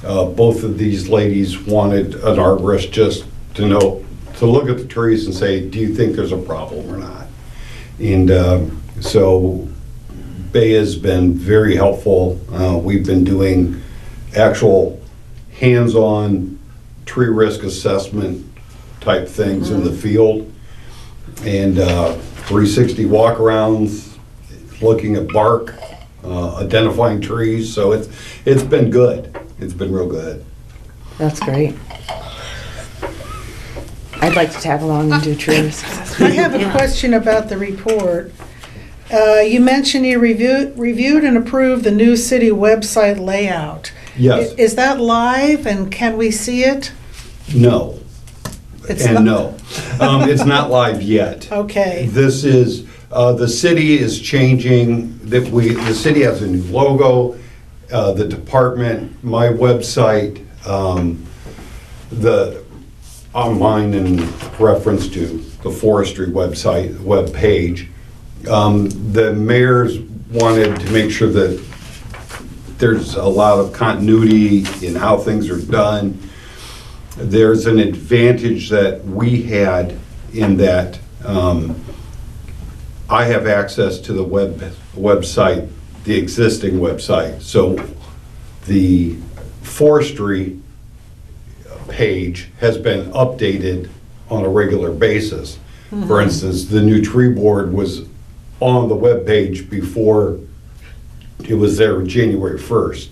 Speaker 5: both of these ladies wanted an arborist just to look at the trees and say, do you think there's a problem or not? And so BAEA has been very helpful. We've been doing actual hands-on tree risk assessment type things in the field, and 360 walk-arounds, looking at bark, identifying trees. So it's been good. It's been real good.
Speaker 3: That's great. I'd like to tag along and do trees.
Speaker 2: I have a question about the report. You mentioned you reviewed and approved the new city website layout.
Speaker 5: Yes.
Speaker 2: Is that live, and can we see it?
Speaker 5: No.
Speaker 2: It's
Speaker 5: And
Speaker 2: not-
Speaker 5: no. It's not live yet.
Speaker 2: Okay.
Speaker 5: This is, the city is changing, the city has a new logo, the department, my website, on mine in reference to the forestry website, web page. The mayors wanted to make sure that there's a lot of continuity in how things are done. There's an advantage that we had in that I have access to the website, the existing website. So the forestry page has been updated on a regular basis. For instance, the new tree board was on the web page before it was there January 1st.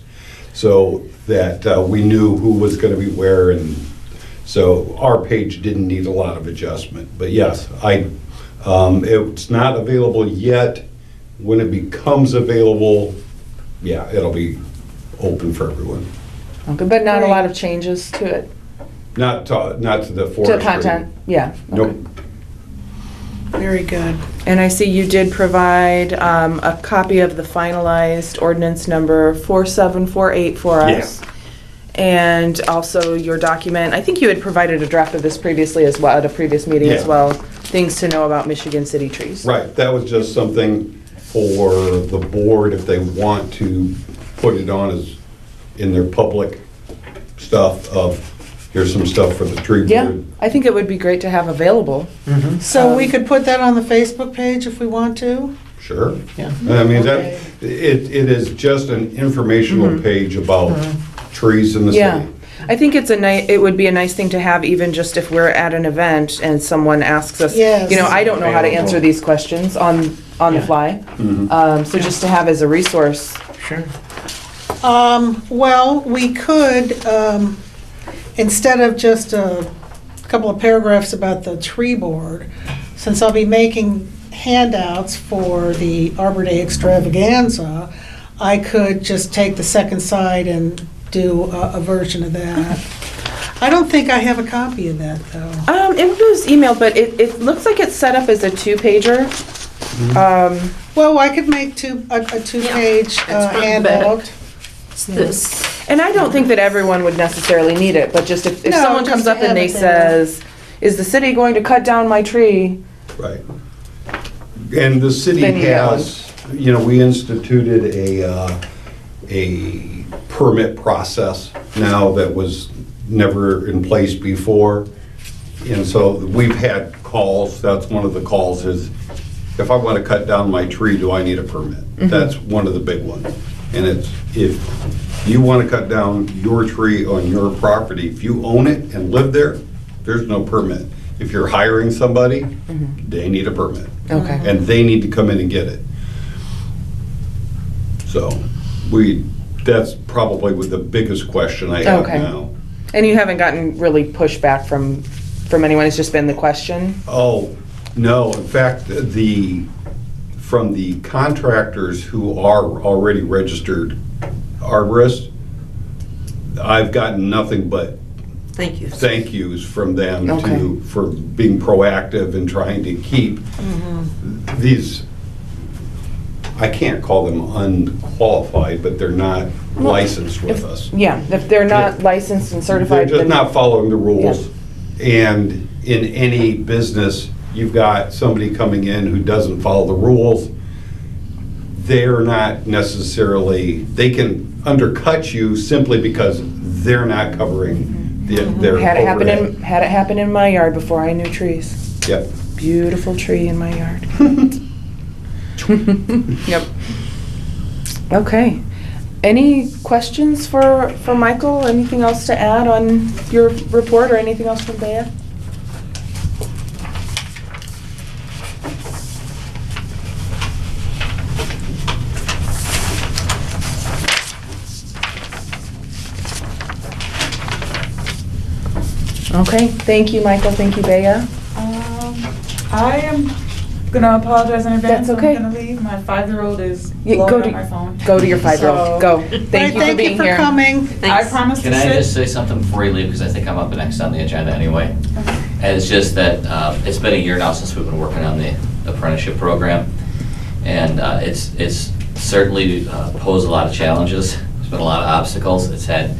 Speaker 5: So that we knew who was going to be where, and so our page didn't need a lot of adjustment. But yes, it's not available yet. When it becomes available, yeah, it'll be open for everyone.
Speaker 3: Okay, but not a lot of changes to it,
Speaker 5: Not to the
Speaker 3: to
Speaker 5: forestry.
Speaker 3: the content? Yeah. okay.
Speaker 5: Nope.
Speaker 2: Very good.
Speaker 3: And I see you did provide a copy of the finalized ordinance number 4748 for us.
Speaker 5: Yeah.
Speaker 3: And also your document, I think you had provided a draft of this previously as well, at a previous meeting as
Speaker 5: Yeah.
Speaker 3: well, things to know about Michigan City trees.
Speaker 5: Right, that was just something for the board if they want to put it on as in their public stuff of, here's some stuff for the tree
Speaker 3: Yeah,
Speaker 5: board.
Speaker 3: I think it would be great to have available.
Speaker 2: So we could put that on the Facebook page if we want to?
Speaker 5: Sure.
Speaker 6: Yeah.
Speaker 5: I mean,
Speaker 2: Okay.
Speaker 5: it is just an informational page about trees in the
Speaker 3: Yeah,
Speaker 5: city.
Speaker 3: I think it would be a nice thing to have, even just if we're at an event and someone asks us,
Speaker 2: Yes.
Speaker 3: I don't know how to answer
Speaker 6: Available.
Speaker 3: these questions on the
Speaker 6: Yeah.
Speaker 3: fly. So just to have as a resource.
Speaker 6: Sure.
Speaker 2: Well, we could, instead of just a couple of paragraphs about the tree board, since I'll be making handouts for the Arbor Day extravaganza, I could just take the second side and do a version of that. I don't think I have a copy of that, though.
Speaker 3: It was emailed, but it looks like it's set up as a two-pager.
Speaker 2: Well, I could make a two-page
Speaker 4: That's probably
Speaker 2: handout.
Speaker 4: It's this.
Speaker 3: And I don't think that everyone would necessarily need it, but just if
Speaker 2: No,
Speaker 3: someone
Speaker 2: just
Speaker 3: comes
Speaker 2: to
Speaker 3: up and
Speaker 2: have
Speaker 3: they
Speaker 2: it there.
Speaker 3: says, is the city going to cut down my tree?
Speaker 5: Right. And the city
Speaker 3: Then you know.
Speaker 5: has, we instituted a permit process now that was never in place before. And so we've had calls, that's one of the calls is, if I want to cut down my tree, do I need a permit? That's one of the big ones. And it's, if you want to cut down your tree on your property, if you own it and live there, there's no permit. If you're hiring somebody, they need a permit.
Speaker 3: Okay.
Speaker 5: And they need to come in and get it. So that's probably the biggest question I have
Speaker 3: Okay.
Speaker 5: now.
Speaker 3: And you haven't gotten really pushback from anyone, it's just been the question?
Speaker 5: Oh, no, in fact, from the contractors who are already registered arborists, I've gotten nothing but
Speaker 4: Thank you.
Speaker 5: thank yous from them
Speaker 3: Okay.
Speaker 5: for being proactive and trying to keep these, I can't call them unqualified, but they're not licensed with us.
Speaker 3: Yeah, if they're not licensed and certified,
Speaker 5: They're just
Speaker 3: then,
Speaker 5: not following the rules. And in any business, you've got somebody coming in who doesn't follow the rules. They're not necessarily, they can undercut you simply because they're not covering their
Speaker 3: had it
Speaker 5: overhead.
Speaker 3: happen in my yard before I knew trees.
Speaker 5: Yep.
Speaker 3: Beautiful tree in my yard. Yep. Okay. Any questions for Michael? Anything else to add on your report or anything else from Bea? Okay, thank you, Michael, thank you, Bea.
Speaker 7: I am gonna apologize in advance.
Speaker 3: That's okay.
Speaker 7: I'm gonna leave. My 5-year-old is
Speaker 3: Yeah,
Speaker 7: blowing
Speaker 3: go
Speaker 7: up
Speaker 3: to-
Speaker 7: my phone.
Speaker 3: Go to your 5-year-old,
Speaker 7: So-
Speaker 3: go.
Speaker 2: Right,
Speaker 3: Thank you for being here.
Speaker 2: coming.
Speaker 7: I promise
Speaker 8: Can
Speaker 7: to
Speaker 8: I
Speaker 7: sit.
Speaker 8: just say something before you leave, because I think I'm up next on the agenda anyway? And it's just that it's been a year now since we've been working on the apprenticeship program, and it's certainly posed a lot of challenges. There's been a lot of obstacles. It's had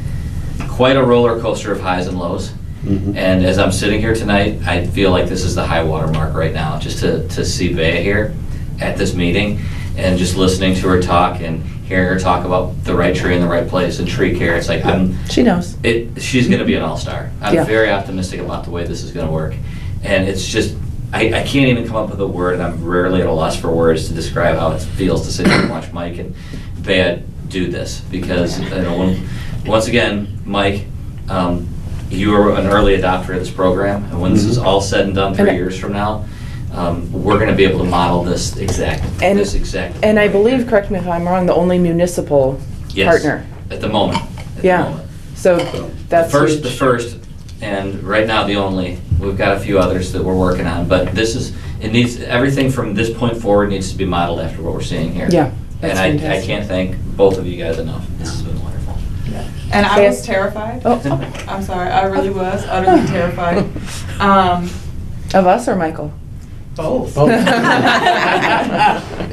Speaker 8: quite a roller coaster of highs and lows. And as I'm sitting here tonight, I feel like this is the high water mark right now, just to see Bea here at this meeting and just listening to her talk and hearing her talk about the right tree in the right place and tree care. It's like
Speaker 3: She knows.
Speaker 8: she's going to be an all-star. I'm
Speaker 3: Yeah.
Speaker 8: very optimistic about the way this is going to work. And it's just, I can't even come up with a word, and I'm rarely at a loss for words to describe how it feels to sit here and watch Mike and Bea do this. Because, once again, Mike, you are an early adopter of this program, and when this is all said and done 3 years from now, we're going to be able to model this exact.
Speaker 3: And I believe, correct me if I'm wrong, the only municipal
Speaker 8: Yes,
Speaker 3: partner.
Speaker 8: at the moment. At the
Speaker 3: Yeah.
Speaker 8: moment.
Speaker 3: So that's huge.
Speaker 8: The first, and right now the only. We've got a few others that we're working on, but it needs, everything from this point forward needs to be modeled after what we're seeing here.
Speaker 3: Yeah,
Speaker 8: And
Speaker 3: that's
Speaker 8: I
Speaker 3: fantastic.
Speaker 8: can't thank both of you guys enough. This has been wonderful.
Speaker 7: And I was terrified.
Speaker 3: Oh.
Speaker 7: I'm sorry, I really was utterly terrified.
Speaker 3: Of us or Michael?
Speaker 7: Both.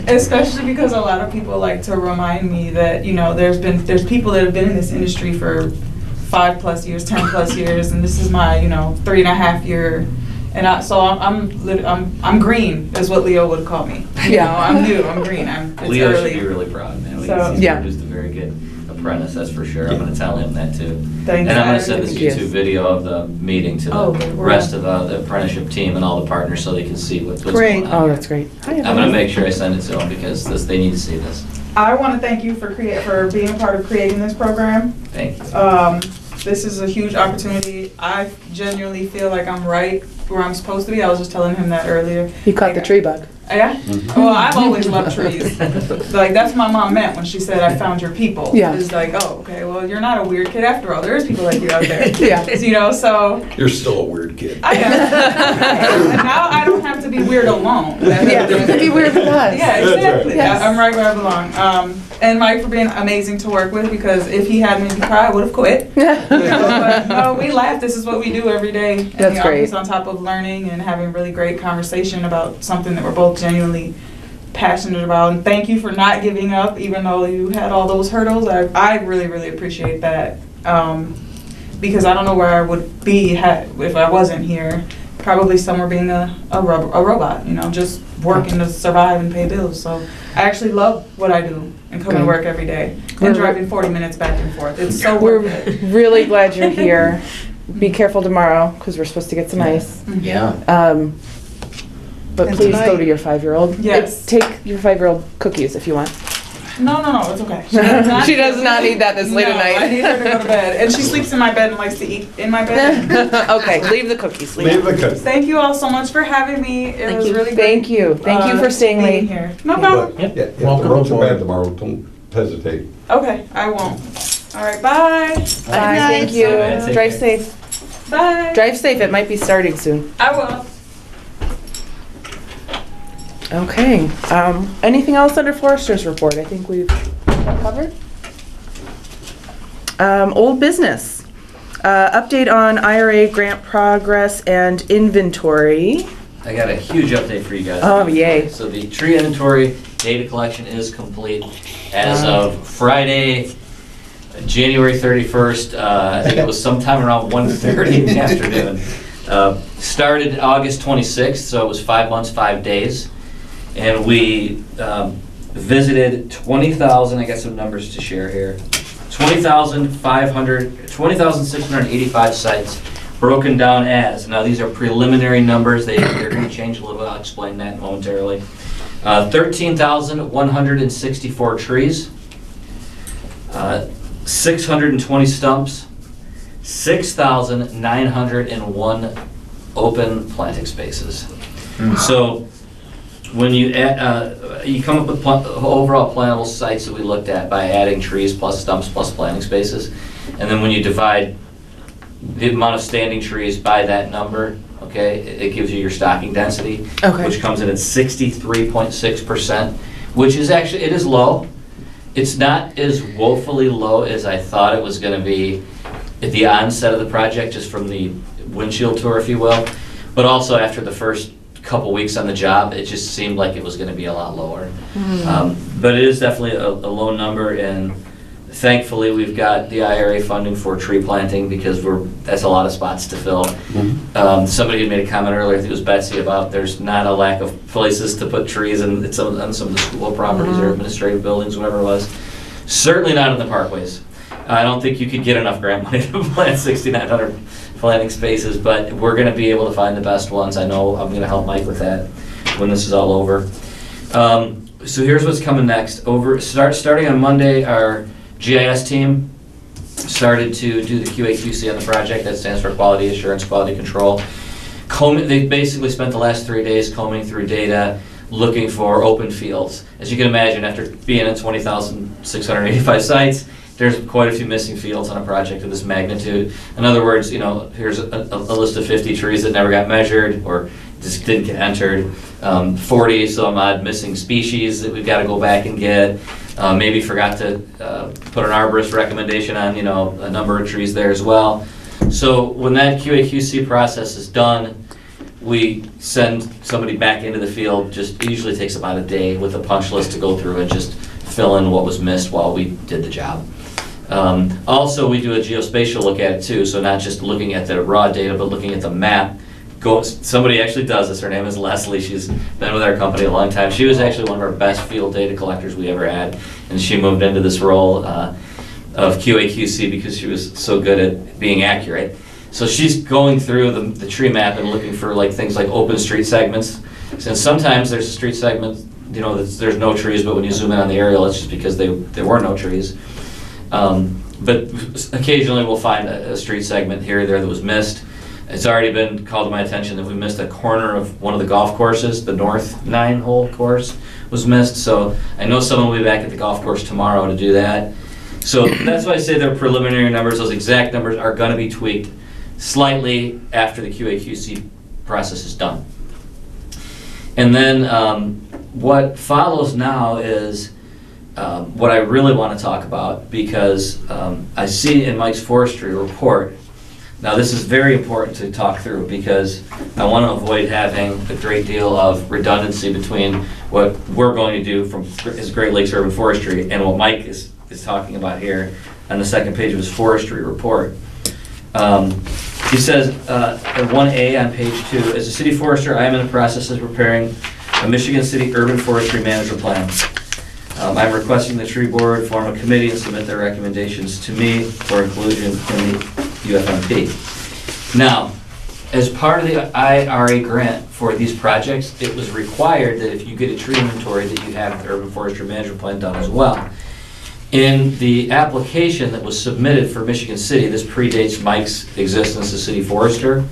Speaker 7: Especially because a lot of people like to remind me that, there's people that have been in this industry for 5+ years, 10+ years, and this is my, 3.5 year. And I'm green, is what Leo would call me. I'm new, I'm green. It's
Speaker 8: Leo should
Speaker 7: early.
Speaker 8: be really proud, man.
Speaker 7: So-
Speaker 8: He's
Speaker 3: Yeah.
Speaker 8: produced a very good apprentice, that's for sure. I'm going to tell him that too.
Speaker 7: Thank
Speaker 8: And I'm going
Speaker 7: you.
Speaker 8: to send this
Speaker 3: Thank you.
Speaker 8: YouTube video of the meeting to
Speaker 7: Oh,
Speaker 8: the
Speaker 7: wow.
Speaker 8: rest of the apprenticeship team and all the partners so they can see what's
Speaker 2: Great.
Speaker 8: going on.
Speaker 3: Oh, that's great.
Speaker 8: I'm going to make sure I send it to them because they need to see this.
Speaker 7: I want to thank you for being a part of creating this program.
Speaker 8: Thank you.
Speaker 7: This is a huge opportunity. I genuinely feel like I'm right where I'm supposed to be. I was just telling him that earlier.
Speaker 3: You caught the tree bug.
Speaker 7: Yeah? Well, I've always loved trees. Like, that's what my mom meant when she said, I found your people.
Speaker 3: Yeah.
Speaker 7: It's like, oh, okay, well, you're not a weird kid after all. There's people like you out there.
Speaker 3: Yeah.
Speaker 7: So
Speaker 5: You're still a weird kid.
Speaker 7: I am. And now I don't have to be weird alone.
Speaker 3: Yeah, you can be weird with us.
Speaker 7: Yeah,
Speaker 5: That's
Speaker 7: exactly.
Speaker 5: right.
Speaker 3: Yes.
Speaker 7: I'm right where I belong. And Mike for being amazing to work with, because if he had made me cry, I would have quit. But no, we laugh. This is what we do every day. And
Speaker 3: That's
Speaker 7: the
Speaker 3: great.
Speaker 7: office on top of learning and having really great conversation about something that we're both genuinely passionate about. And thank you for not giving up, even though you had all those hurdles. I really, really appreciate that. Because I don't know where I would be if I wasn't here. probably some were being a robot, you know, just working to survive and pay bills. So I actually love what I do and come to
Speaker 3: Good.
Speaker 7: work every day and driving 40 minutes back and forth. It's so
Speaker 3: We're
Speaker 7: worth it.
Speaker 3: really glad you're here. Be careful tomorrow, because we're supposed to get some ice.
Speaker 8: Yeah.
Speaker 3: But
Speaker 2: And
Speaker 3: please go
Speaker 2: tonight.
Speaker 3: to your 5-year-old.
Speaker 7: Yes.
Speaker 3: Take your 5-year-old cookies if you want.
Speaker 7: No, it's okay.
Speaker 3: She does not need that this late at night.
Speaker 7: I need her to go to bed. And she sleeps in my bed and likes to eat in my bed.
Speaker 3: Okay, leave the cookies.
Speaker 5: Leave the cookies.
Speaker 7: Thank you all so much for having me. It was really great.
Speaker 3: Thank you. Thank you for staying
Speaker 7: being
Speaker 3: late.
Speaker 7: here. No problem.
Speaker 5: Yeah, if the
Speaker 6: Welcome
Speaker 5: roads are
Speaker 6: aboard.
Speaker 5: bad tomorrow, don't hesitate.
Speaker 7: Okay, I won't. All right, bye.
Speaker 3: Bye, thank you.
Speaker 8: Bye. Take
Speaker 3: Drive
Speaker 8: care.
Speaker 3: safe.
Speaker 7: Bye.
Speaker 3: Drive safe, it might be starting soon.
Speaker 7: I will.
Speaker 3: Okay, anything else under Forester's report? I think we've got covered. Old business. Update on IRA grant progress and inventory.
Speaker 8: I got a huge update for you guys.
Speaker 3: Oh, yay.
Speaker 8: So the tree inventory data collection is complete as of Friday, January 31st. I think it was sometime around 1:30 in the afternoon. Started August 26th, so it was 5 months, 5 days. And we visited 20,000, I got some numbers to share here. 20,685 sites broken down as, now these are preliminary numbers, they're going to change a little bit, I'll explain that momentarily. 13,164 trees, 620 stumps, 6,901 open planting spaces. So when you add, you come up with overall plantable sites that we looked at by adding trees plus stumps plus planting spaces, and then when you divide the amount of standing trees by that number, okay, it gives you your stocking density,
Speaker 3: Okay.
Speaker 8: which comes in at 63.6%, which is actually, it is low. It's not as woefully low as I thought it was going to be at the onset of the project, just from the windshield tour, if you will, but also after the first couple weeks on the job, it just seemed like it was going to be a lot lower. But it is definitely a low number, and thankfully we've got the IRA funding for tree planting, because that's a lot of spots to fill. Somebody had made a comment earlier, I think it was Betsy, about there's not a lack of places to put trees on some of the school properties or administrative buildings, whatever it was. Certainly not in the parkways. I don't think you could get enough grant money to plant 6,900 planting spaces, but we're going to be able to find the best ones. I know I'm going to help Mike with that when this is all over. So here's what's coming next. Starting on Monday, our GIS team started to do the QA/QC on the project. That stands for Quality Assurance, Quality Control. They basically spent the last 3 days combing through data, looking for open fields. As you can imagine, after being at 20,685 sites, there's quite a few missing fields on a project of this magnitude. In other words, here's a list of 50 trees that never got measured or just didn't get entered. 40 some odd missing species that we've got to go back and get. Maybe forgot to put an arborist recommendation on, a number of trees there as well. So when that QA/QC process is done, we send somebody back into the field. It usually takes about a day with a punch list to go through and just fill in what was missed while we did the job. Also, we do a geospatial look at it too, so not just looking at the raw data, but looking at the map. Somebody actually does this. Her name is Leslie. She's been with our company a long time. She was actually one of our best field data collectors we ever had, and she moved into this role of QA/QC because she was so good at being accurate. So she's going through the tree map and looking for things like open street segments. And sometimes there's a street segment, there's no trees, but when you zoom in on the aerial, it's just because there were no trees. But occasionally we'll find a street segment here or there that was missed. It's already been called to my attention that we missed a corner of one of the golf courses. The North 9-hole course was missed, so I know someone will be back at the golf course tomorrow to do that. So that's why I say they're preliminary numbers. Those exact numbers are going to be tweaked slightly after the QA/QC process is done. And then what follows now is what I really want to talk about, because I see in Mike's forestry report. Now, this is very important to talk through because I want to avoid having a great deal of redundancy between what we're going to do from his Great Lakes Urban Forestry and what Mike is talking about here on the second page of his forestry report. He says, at 1A on page 2, as a city forester, I am in the process of preparing a Michigan City Urban Forestry Management Plan. I'm requesting the tree board form a committee and submit their recommendations to me for inclusion in the UFMP. Now, as part of the IRA grant for these projects, it was required that if you get a tree inventory that you have the urban forestry management plan done as well. In the application that was submitted for Michigan City, this predates Mike's existence as city forester.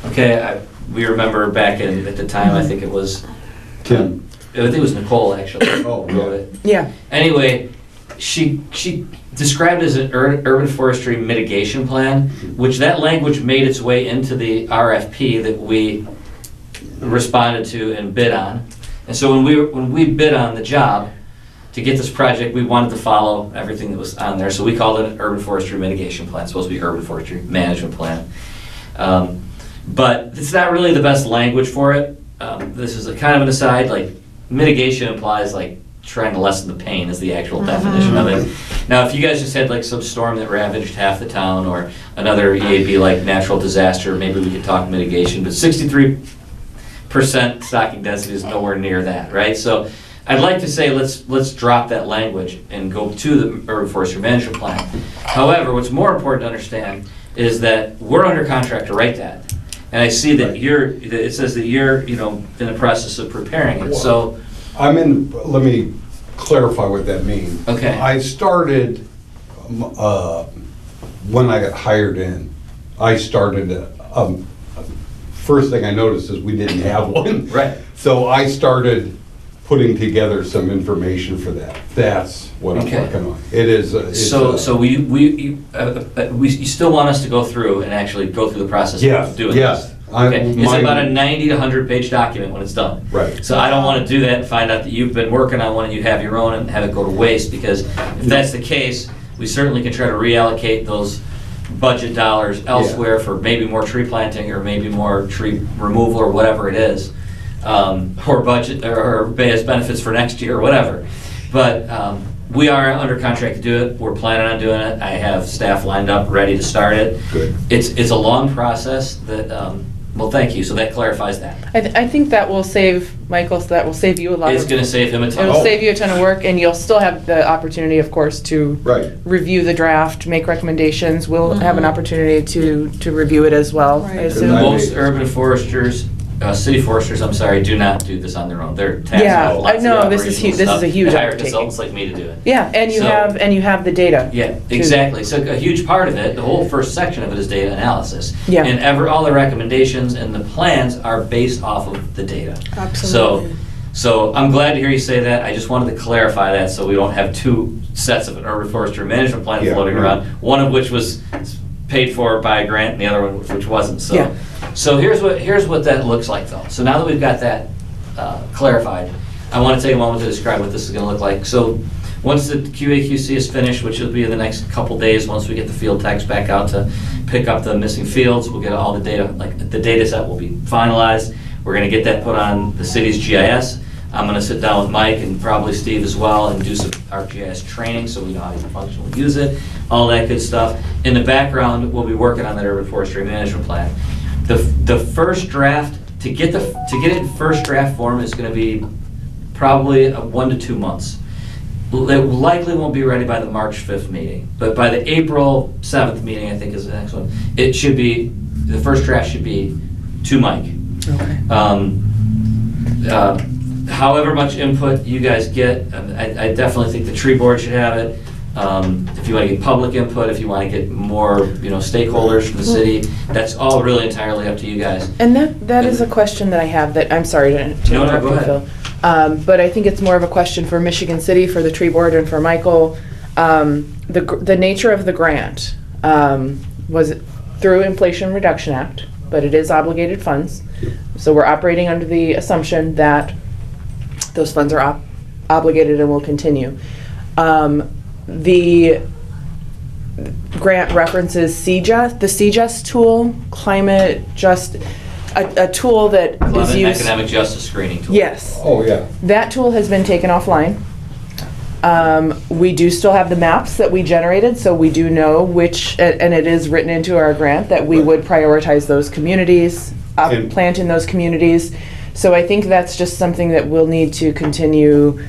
Speaker 8: Okay, we remember back at the time, I think it was
Speaker 5: Tim.
Speaker 8: I think it was Nicole, actually.
Speaker 5: Oh,
Speaker 8: who wrote it.
Speaker 3: Yeah.
Speaker 8: Anyway, she described it as an urban forestry mitigation plan, which that language made its way into the RFP that we responded to and bid on. And so when we bid on the job to get this project, we wanted to follow everything that was on there. So we called it an urban forestry mitigation plan. It's supposed to be urban forestry management plan. But it's not really the best language for it. This is a kind of an aside, like mitigation implies like trying to lessen the pain is the actual definition of it. Now, if you guys just had like some storm that ravaged half the town or another EAB like natural disaster, maybe we could talk mitigation, but 63% stocking density is nowhere near that, right? So I'd like to say let's drop that language and go to the urban forestry management plan. However, what's more important to understand is that we're under contract to write that. And I see that it says that you're, in the process of preparing it, so.
Speaker 5: Let me clarify what that means.
Speaker 8: Okay.
Speaker 5: I started, when I got hired in, first thing I noticed is we didn't have one.
Speaker 8: Right.
Speaker 5: So I started putting together some information for that. That's what I'm
Speaker 8: Okay.
Speaker 5: working on. It is.
Speaker 8: So you still want us to go through and actually go through the process of doing
Speaker 5: yes.
Speaker 8: this? Okay. It's about a 90 to 100 page document when it's done.
Speaker 5: Right.
Speaker 8: So I don't want to do that and find out that you've been working on one and you have your own and have it go to waste, because if that's the case, we certainly can try to reallocate those budget dollars elsewhere for maybe more tree planting or maybe more tree removal or whatever it is, or budget or pay as benefits for next year or whatever. But we are under contract to do it. We're planning on doing it. I have staff lined up, ready to start it.
Speaker 5: Good.
Speaker 8: It's a long process that, well, thank you. So that clarifies that.
Speaker 3: I think that will save, Michael, so that will save you a lot of.
Speaker 8: It's going to save him a ton.
Speaker 3: It'll save you a ton of work, and you'll still have the opportunity, of course, to
Speaker 5: Right.
Speaker 3: review the draft, make recommendations. We'll have an opportunity to review it as well, I
Speaker 2: Right.
Speaker 3: assume.
Speaker 8: Most urban foresters, city foresters, I'm sorry, do not do this on their own. They're tasked
Speaker 3: Yeah,
Speaker 8: with lots
Speaker 3: I know,
Speaker 8: of
Speaker 3: this is
Speaker 8: operational
Speaker 3: this is
Speaker 8: stuff.
Speaker 3: a huge
Speaker 8: They hire
Speaker 3: undertaking.
Speaker 8: consultants like me to do it.
Speaker 3: Yeah, and you have the data.
Speaker 8: Yeah, exactly. So a huge part of it, the whole first section of it is data analysis.
Speaker 3: Yeah.
Speaker 8: And all the recommendations and the plans are based off of the data.
Speaker 2: Absolutely.
Speaker 8: So I'm glad to hear you say that. I just wanted to clarify that so we don't have two sets of an urban forestry management plan
Speaker 5: Yeah.
Speaker 8: floating around, one of which was paid for by a grant and the other one which wasn't. So,
Speaker 3: Yeah.
Speaker 8: so here's what that looks like though. So now that we've got that clarified, I want to take a moment to describe what this is going to look like. So once the QA/QC is finished, which will be in the next couple days, once we get the field techs back out to pick up the missing fields, we'll get all the data, like the data set will be finalized. We're going to get that put on the city's GIS. I'm going to sit down with Mike and probably Steve as well and do some ArcGIS training so we know how to functionally use it, all that good stuff. In the background, we'll be working on that urban forestry management plan. The first draft, to get it in first draft form is going to be probably 1 to 2 months. It likely won't be ready by the March 5th meeting, but by the April 7th meeting, I think is the next one, the first draft should be to Mike.
Speaker 3: Okay.
Speaker 8: However much input you guys get, I definitely think the tree board should have it. If you want to get public input, if you want to get more, stakeholders from the city, that's all really entirely up to you guys.
Speaker 3: And that is a question that I have that, I'm sorry to
Speaker 8: No,
Speaker 3: interrupt
Speaker 8: go
Speaker 3: you,
Speaker 8: ahead.
Speaker 3: Phil. But I think it's more of a question for Michigan City, for the tree board, and for Michael. The nature of the grant was through Inflation Reduction Act, but it is obligated funds. So we're operating under the assumption that those funds are obligated and will continue. The grant references CJUST, the CJUST tool, a tool that is
Speaker 8: Climate
Speaker 3: used.
Speaker 8: Economic Justice Screening Tool.
Speaker 3: Yes.
Speaker 5: Oh, yeah.
Speaker 3: That tool has been taken offline. We do still have the maps that we generated, so we do know which, and it is written into our grant that we
Speaker 5: Right.
Speaker 3: would prioritize those communities,
Speaker 5: And-
Speaker 3: plant in those communities. So I think that's just something that we'll need to continue,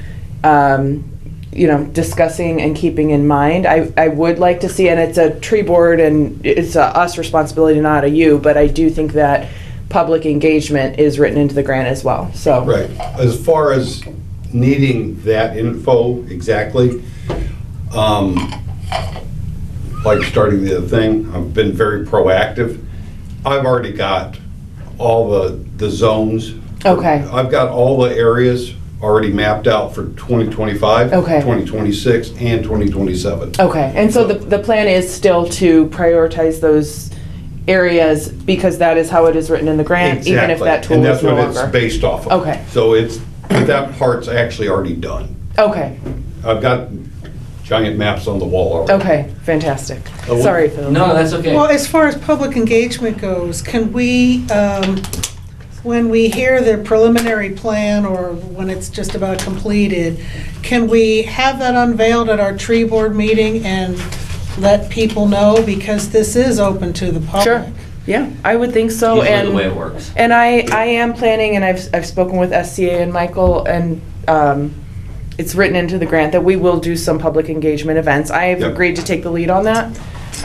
Speaker 3: discussing and keeping in mind. I would like to see, and it's a tree board and it's a us responsibility, not a you, but I do think that public engagement is written into the grant as well, so.
Speaker 5: Right. As far as needing that info exactly, like starting the thing, I've been very proactive. I've already got all the zones.
Speaker 3: Okay.
Speaker 5: I've got all the areas already mapped out for 2025,
Speaker 3: Okay.
Speaker 5: 2026, and 2027.
Speaker 3: Okay, and so the plan is still to prioritize those areas because that is how it is written in the grant, even if
Speaker 5: Exactly.
Speaker 3: that tool
Speaker 5: And
Speaker 3: is
Speaker 5: that's
Speaker 3: no
Speaker 5: what it's
Speaker 3: longer.
Speaker 5: based off of.
Speaker 3: Okay.
Speaker 5: So that part's actually already done.
Speaker 3: Okay,
Speaker 5: I've got giant maps on the wall already.
Speaker 3: okay, fantastic.
Speaker 5: Oh,
Speaker 3: Sorry, Phil.
Speaker 8: No, that's okay.
Speaker 2: Well, as far as public engagement goes, can we, when we hear the preliminary plan or when it's just about completed, can we have that unveiled at our tree board meeting and let people know? Because this is open to the public.
Speaker 3: Sure, yeah, I would think so,
Speaker 8: Usually
Speaker 3: and.
Speaker 8: the way it works.
Speaker 3: And I am planning, and I've spoken with SCA and Michael, and it's written into the grant that we will do some public engagement events. I have
Speaker 5: Yep.
Speaker 3: agreed to take the lead on that.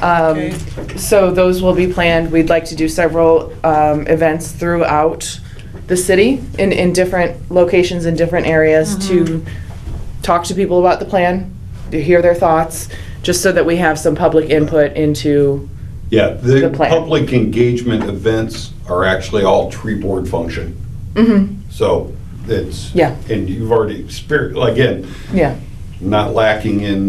Speaker 2: Okay.
Speaker 3: So those will be planned. We'd like to do several events throughout the city in different locations in different areas to talk to people about the plan, to hear their thoughts, just so that we have some public input into.
Speaker 5: Yeah,
Speaker 3: The
Speaker 5: the
Speaker 3: plan.
Speaker 5: public engagement events are actually all tree board function. So it's.
Speaker 3: Yeah.
Speaker 5: And you've already, again,
Speaker 3: Yeah.
Speaker 5: not lacking in,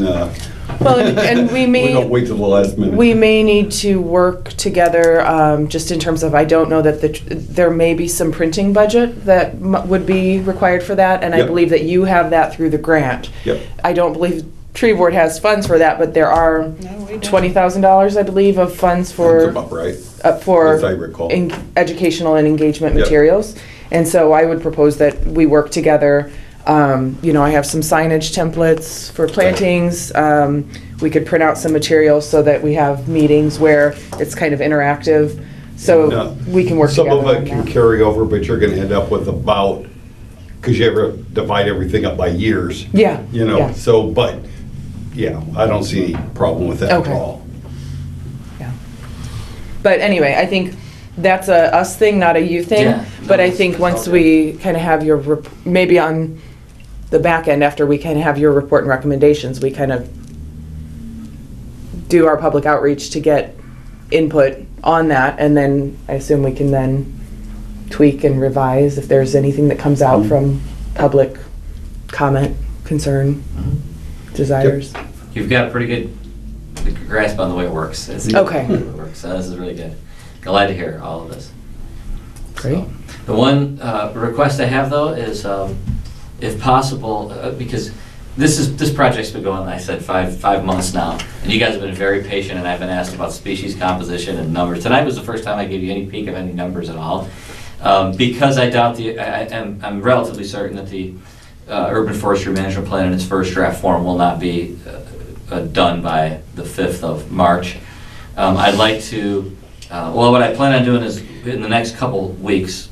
Speaker 3: Well, and we may.
Speaker 5: we don't wait till the last minute.
Speaker 3: We may need to work together, just in terms of, I don't know that there may be some printing budget that would be required for that, and I
Speaker 5: Yep.
Speaker 3: believe that you have that through the grant.
Speaker 5: Yep.
Speaker 3: I don't believe Tree Board has funds for that, but there are
Speaker 2: No, we don't.
Speaker 3: $20,000, I believe, of funds
Speaker 5: That's
Speaker 3: for,
Speaker 5: about right,
Speaker 3: for
Speaker 5: as I recall.
Speaker 3: educational and engagement
Speaker 5: Yep.
Speaker 3: materials. And so I would propose that we work together. I have some signage templates for plantings. We could print out some materials so that we have meetings where it's kind of interactive. So
Speaker 5: No.
Speaker 3: we can work together
Speaker 5: Some of it
Speaker 3: on
Speaker 5: can
Speaker 3: that.
Speaker 5: carry over, but you're gonna end up with about, because you ever divide everything up by years.
Speaker 3: Yeah,
Speaker 5: You know,
Speaker 3: yeah.
Speaker 5: so, but, yeah, I don't see any problem with that at
Speaker 3: Okay.
Speaker 5: all.
Speaker 3: But anyway, I think that's a us thing, not a you thing.
Speaker 8: Yeah,
Speaker 3: But
Speaker 8: no,
Speaker 3: I think
Speaker 8: that's
Speaker 3: once
Speaker 8: all
Speaker 3: we kind of have your, maybe on the back end, after we kind of have your report and recommendations, we kind of do our public outreach to get input on that, and then I assume we can then tweak and revise if there's anything that comes out from public comment, concern, desires.
Speaker 8: You've got a pretty good grasp on the way it works.
Speaker 3: Okay.
Speaker 8: So this is really good. Glad to hear all of this.
Speaker 3: Great.
Speaker 8: So, the one request I have though is, if possible, because this project's been going, I said, five months now, and you guys have been very patient, and I've been asked about species composition and numbers. Tonight was the first time I gave you any peek of any numbers at all, because I doubt I'm relatively certain that the urban forestry management plan in its first draft form will not be done by the 5th of March. I'd like to, what I plan on doing is in the next couple weeks,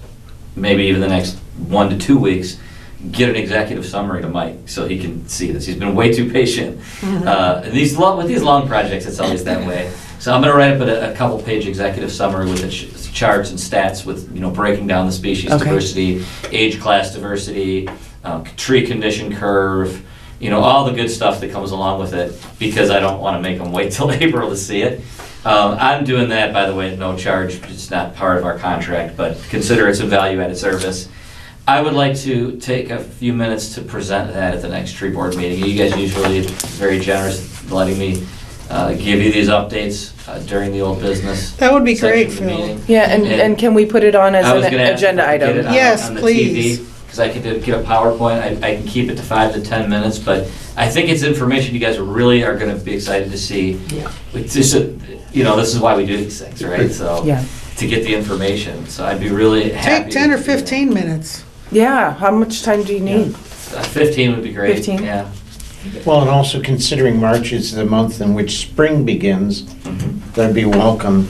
Speaker 8: maybe even the next 1 to 2 weeks, get an executive summary to Mike so he can see this. He's been way too patient. With these long projects, it's always that way. So I'm going to write up a couple page executive summary with the charts and stats with, breaking down the species
Speaker 3: Okay.
Speaker 8: diversity, age class diversity, tree condition curve, all the good stuff that comes along with it, because I don't want to make them wait till April to see it. I'm doing that, by the way, at no charge. It's not part of our contract, but consider it's a value-added service. I would like to take a few minutes to present that at the next tree board meeting. You guys usually very generous letting me give you these updates during the old business.
Speaker 2: That would be
Speaker 8: section
Speaker 2: great,
Speaker 8: of the
Speaker 2: Phil.
Speaker 8: meeting.
Speaker 3: Yeah, and can we put it on as
Speaker 8: I was
Speaker 3: an
Speaker 8: gonna ask
Speaker 3: agenda
Speaker 8: if I could get
Speaker 3: item?
Speaker 8: it on-
Speaker 2: Yes,
Speaker 8: on the
Speaker 2: please.
Speaker 8: TV, because I could get a PowerPoint. I can keep it to 5 to 10 minutes, but I think it's information you guys really are going to be excited to see.
Speaker 3: Yeah.
Speaker 8: It's just, this is why we do these things, right? So
Speaker 3: Yeah.
Speaker 8: to get the information. So I'd be really happy.
Speaker 2: Take 10 or
Speaker 8: to do that.
Speaker 2: 15 minutes.
Speaker 3: Yeah, how much time do you need?
Speaker 8: 15 would be great.
Speaker 3: 15?
Speaker 8: Yeah.
Speaker 6: Well, and also considering March is the month in which spring begins, that'd be a welcome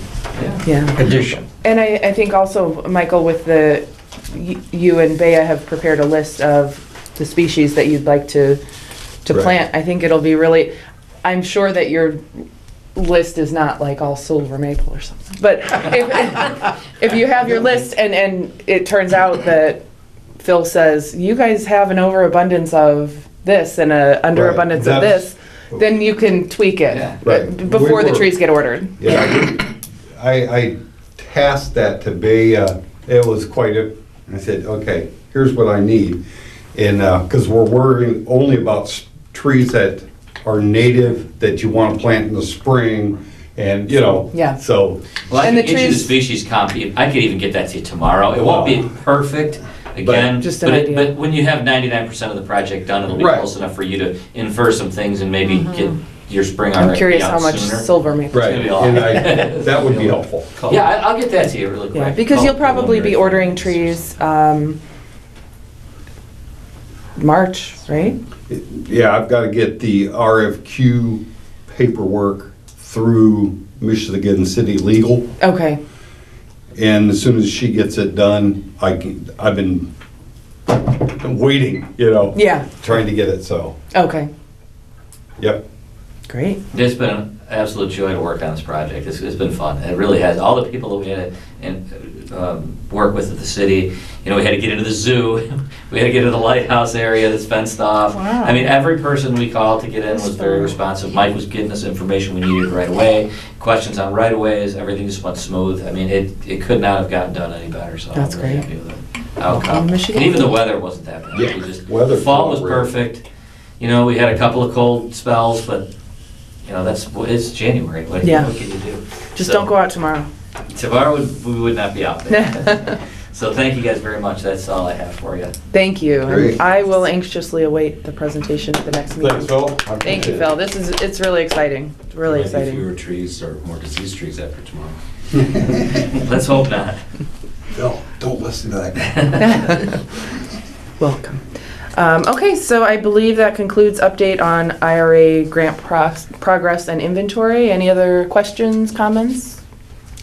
Speaker 3: Yeah.
Speaker 6: addition.
Speaker 3: And I think also, Michael, with you and Bea have prepared a list of the species that you'd like to
Speaker 5: Right.
Speaker 3: plant. I think it'll be really, I'm sure that your list is not like all silver maple or something. But if you have your list and it turns out that Phil says, you guys have an overabundance of this and a underabundance of this, then you can tweak it
Speaker 8: Yeah.
Speaker 5: Right.
Speaker 3: before
Speaker 5: We
Speaker 3: the
Speaker 5: were-
Speaker 3: trees get ordered.
Speaker 5: Yeah, I tasked that to be, it was quite a, I said, okay, here's what I need. And, because we're worrying only about trees that are native, that you want to plant in the spring, and, you know.
Speaker 3: Yeah.
Speaker 5: So,
Speaker 8: Well, I
Speaker 3: And
Speaker 8: can
Speaker 3: the
Speaker 8: get you the
Speaker 3: trees-
Speaker 8: species comp, I could even get that to you tomorrow. It won't be perfect, again,
Speaker 3: Just an
Speaker 8: but
Speaker 3: idea.
Speaker 8: but when you have 99% of the project done, it'll be
Speaker 5: Right.
Speaker 8: close enough for you to infer some things and maybe get your spring
Speaker 3: I'm
Speaker 8: already
Speaker 3: curious
Speaker 8: out
Speaker 3: how much
Speaker 8: sooner.
Speaker 3: silver maple.
Speaker 5: right,
Speaker 8: gonna be a lot.
Speaker 5: and that would be helpful.
Speaker 8: Yeah, I'll get that to you really quick.
Speaker 3: Yeah, because you'll probably be
Speaker 8: Preliminary
Speaker 3: ordering
Speaker 8: findings.
Speaker 3: trees, March, right?
Speaker 5: Yeah, I've got to get the RFQ paperwork through Michigan City Legal,
Speaker 3: Okay,
Speaker 5: and as soon as she gets it done, I've been waiting, you know,
Speaker 3: yeah,
Speaker 5: trying to get it, so,
Speaker 3: okay,
Speaker 5: yep.
Speaker 3: great.
Speaker 8: It's been an absolute joy to work on this project. It's been fun. It really has. All the people that we had to work with at the city, you know, we had to get into the zoo, we had to get into the lighthouse area that's fenced off.
Speaker 2: Wow.
Speaker 8: I mean, every person we called to get in was very responsive. Mike was getting us information we needed right away, questions on right-of-ways, everything just went smooth. I mean, it could not have gotten done any better, so
Speaker 3: That's
Speaker 8: I'm really
Speaker 3: great.
Speaker 8: happy with the outcome.
Speaker 3: Michigan.
Speaker 8: And even the weather wasn't that bad.
Speaker 5: Yeah,
Speaker 8: We just,
Speaker 5: weather
Speaker 8: fall was
Speaker 5: felt great.
Speaker 8: perfect. You know, we had a couple of cold spells, but you know, it's January. What
Speaker 3: Yeah.
Speaker 8: what can you do?
Speaker 3: Just
Speaker 8: So,
Speaker 3: don't go out tomorrow.
Speaker 8: Tomorrow, we would not be out there. So thank you guys very much. That's all I have for you.
Speaker 3: Thank you. And
Speaker 5: Great.
Speaker 3: I will anxiously await the presentation at the next meeting.
Speaker 5: Thanks, Phil.
Speaker 3: Thank you, Phil. It's really exciting. It's really
Speaker 9: Maybe
Speaker 3: exciting.
Speaker 9: fewer trees or more diseased trees after tomorrow.
Speaker 8: Let's hope not.
Speaker 9: Phil, don't listen to that guy.
Speaker 3: Welcome. Okay, so I believe that concludes update on IRA grant progress and inventory. Any other questions, comments?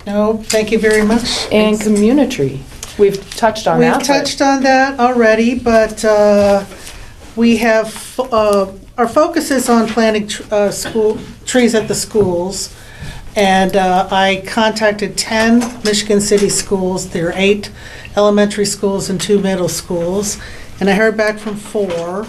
Speaker 2: No, thank you very much.
Speaker 3: And community. We've touched on that.
Speaker 2: We've touched on that already, but we have, our focus is on planting school trees at the schools. And I contacted 10 Michigan City schools. There are 8 elementary schools and 2 middle schools. And I heard back from 4.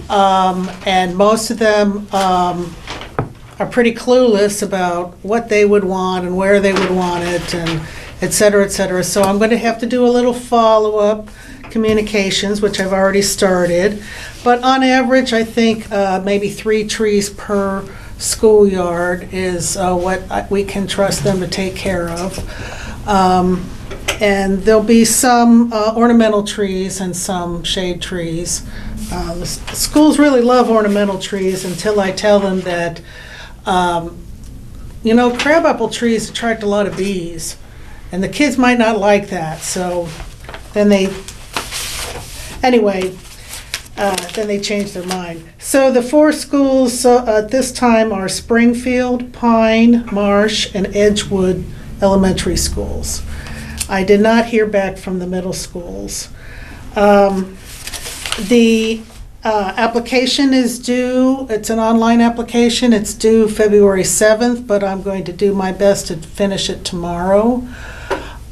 Speaker 2: And most of them are pretty clueless about what they would want and where they would want it, and et cetera, et cetera. So I'm going to have to do a little follow-up communications, which I've already started. But on average, I think maybe 3 trees per schoolyard is what we can trust them to take care of. And there'll be some ornamental trees and some shade trees. The schools really love ornamental trees until I tell them that, you know, crabapple trees attract a lot of bees. And the kids might not like that, so then they change their mind. So the 4 schools at this time are Springfield, Pine, Marsh, and Edgewood elementary schools. I did not hear back from the middle schools. The application is due, it's an online application, it's due February 7th, but I'm going to do my best to finish it tomorrow.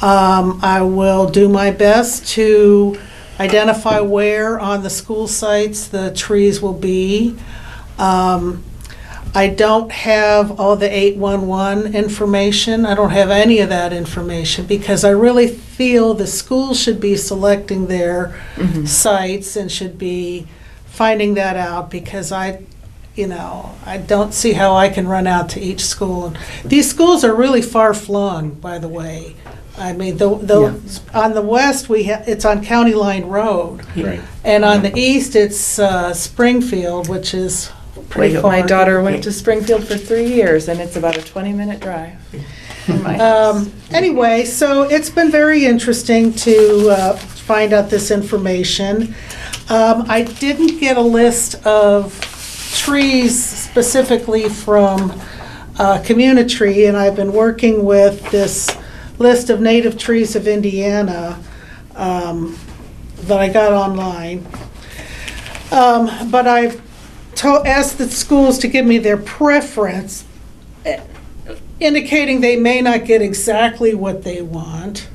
Speaker 2: I will do my best to identify where on the school sites the trees will be. I don't have all the 811 information. I don't have any of that information because I really feel the schools should be selecting their sites and should be finding that out, because I don't see how I can run out to each school. These schools are really far flung, by the way. I mean, on the west, it's on County Line Road.
Speaker 6: Right.
Speaker 2: And on the east, it's Springfield, which is pretty far.
Speaker 3: My daughter went to Springfield for 3 years, and it's about a 20-minute drive from my house.
Speaker 2: Anyway, so it's been very interesting to find out this information. I didn't get a list of trees specifically from Community, and I've been working with this list of native trees of Indiana that I got online. But I've asked the schools to give me their preference, indicating they may not get exactly what they want.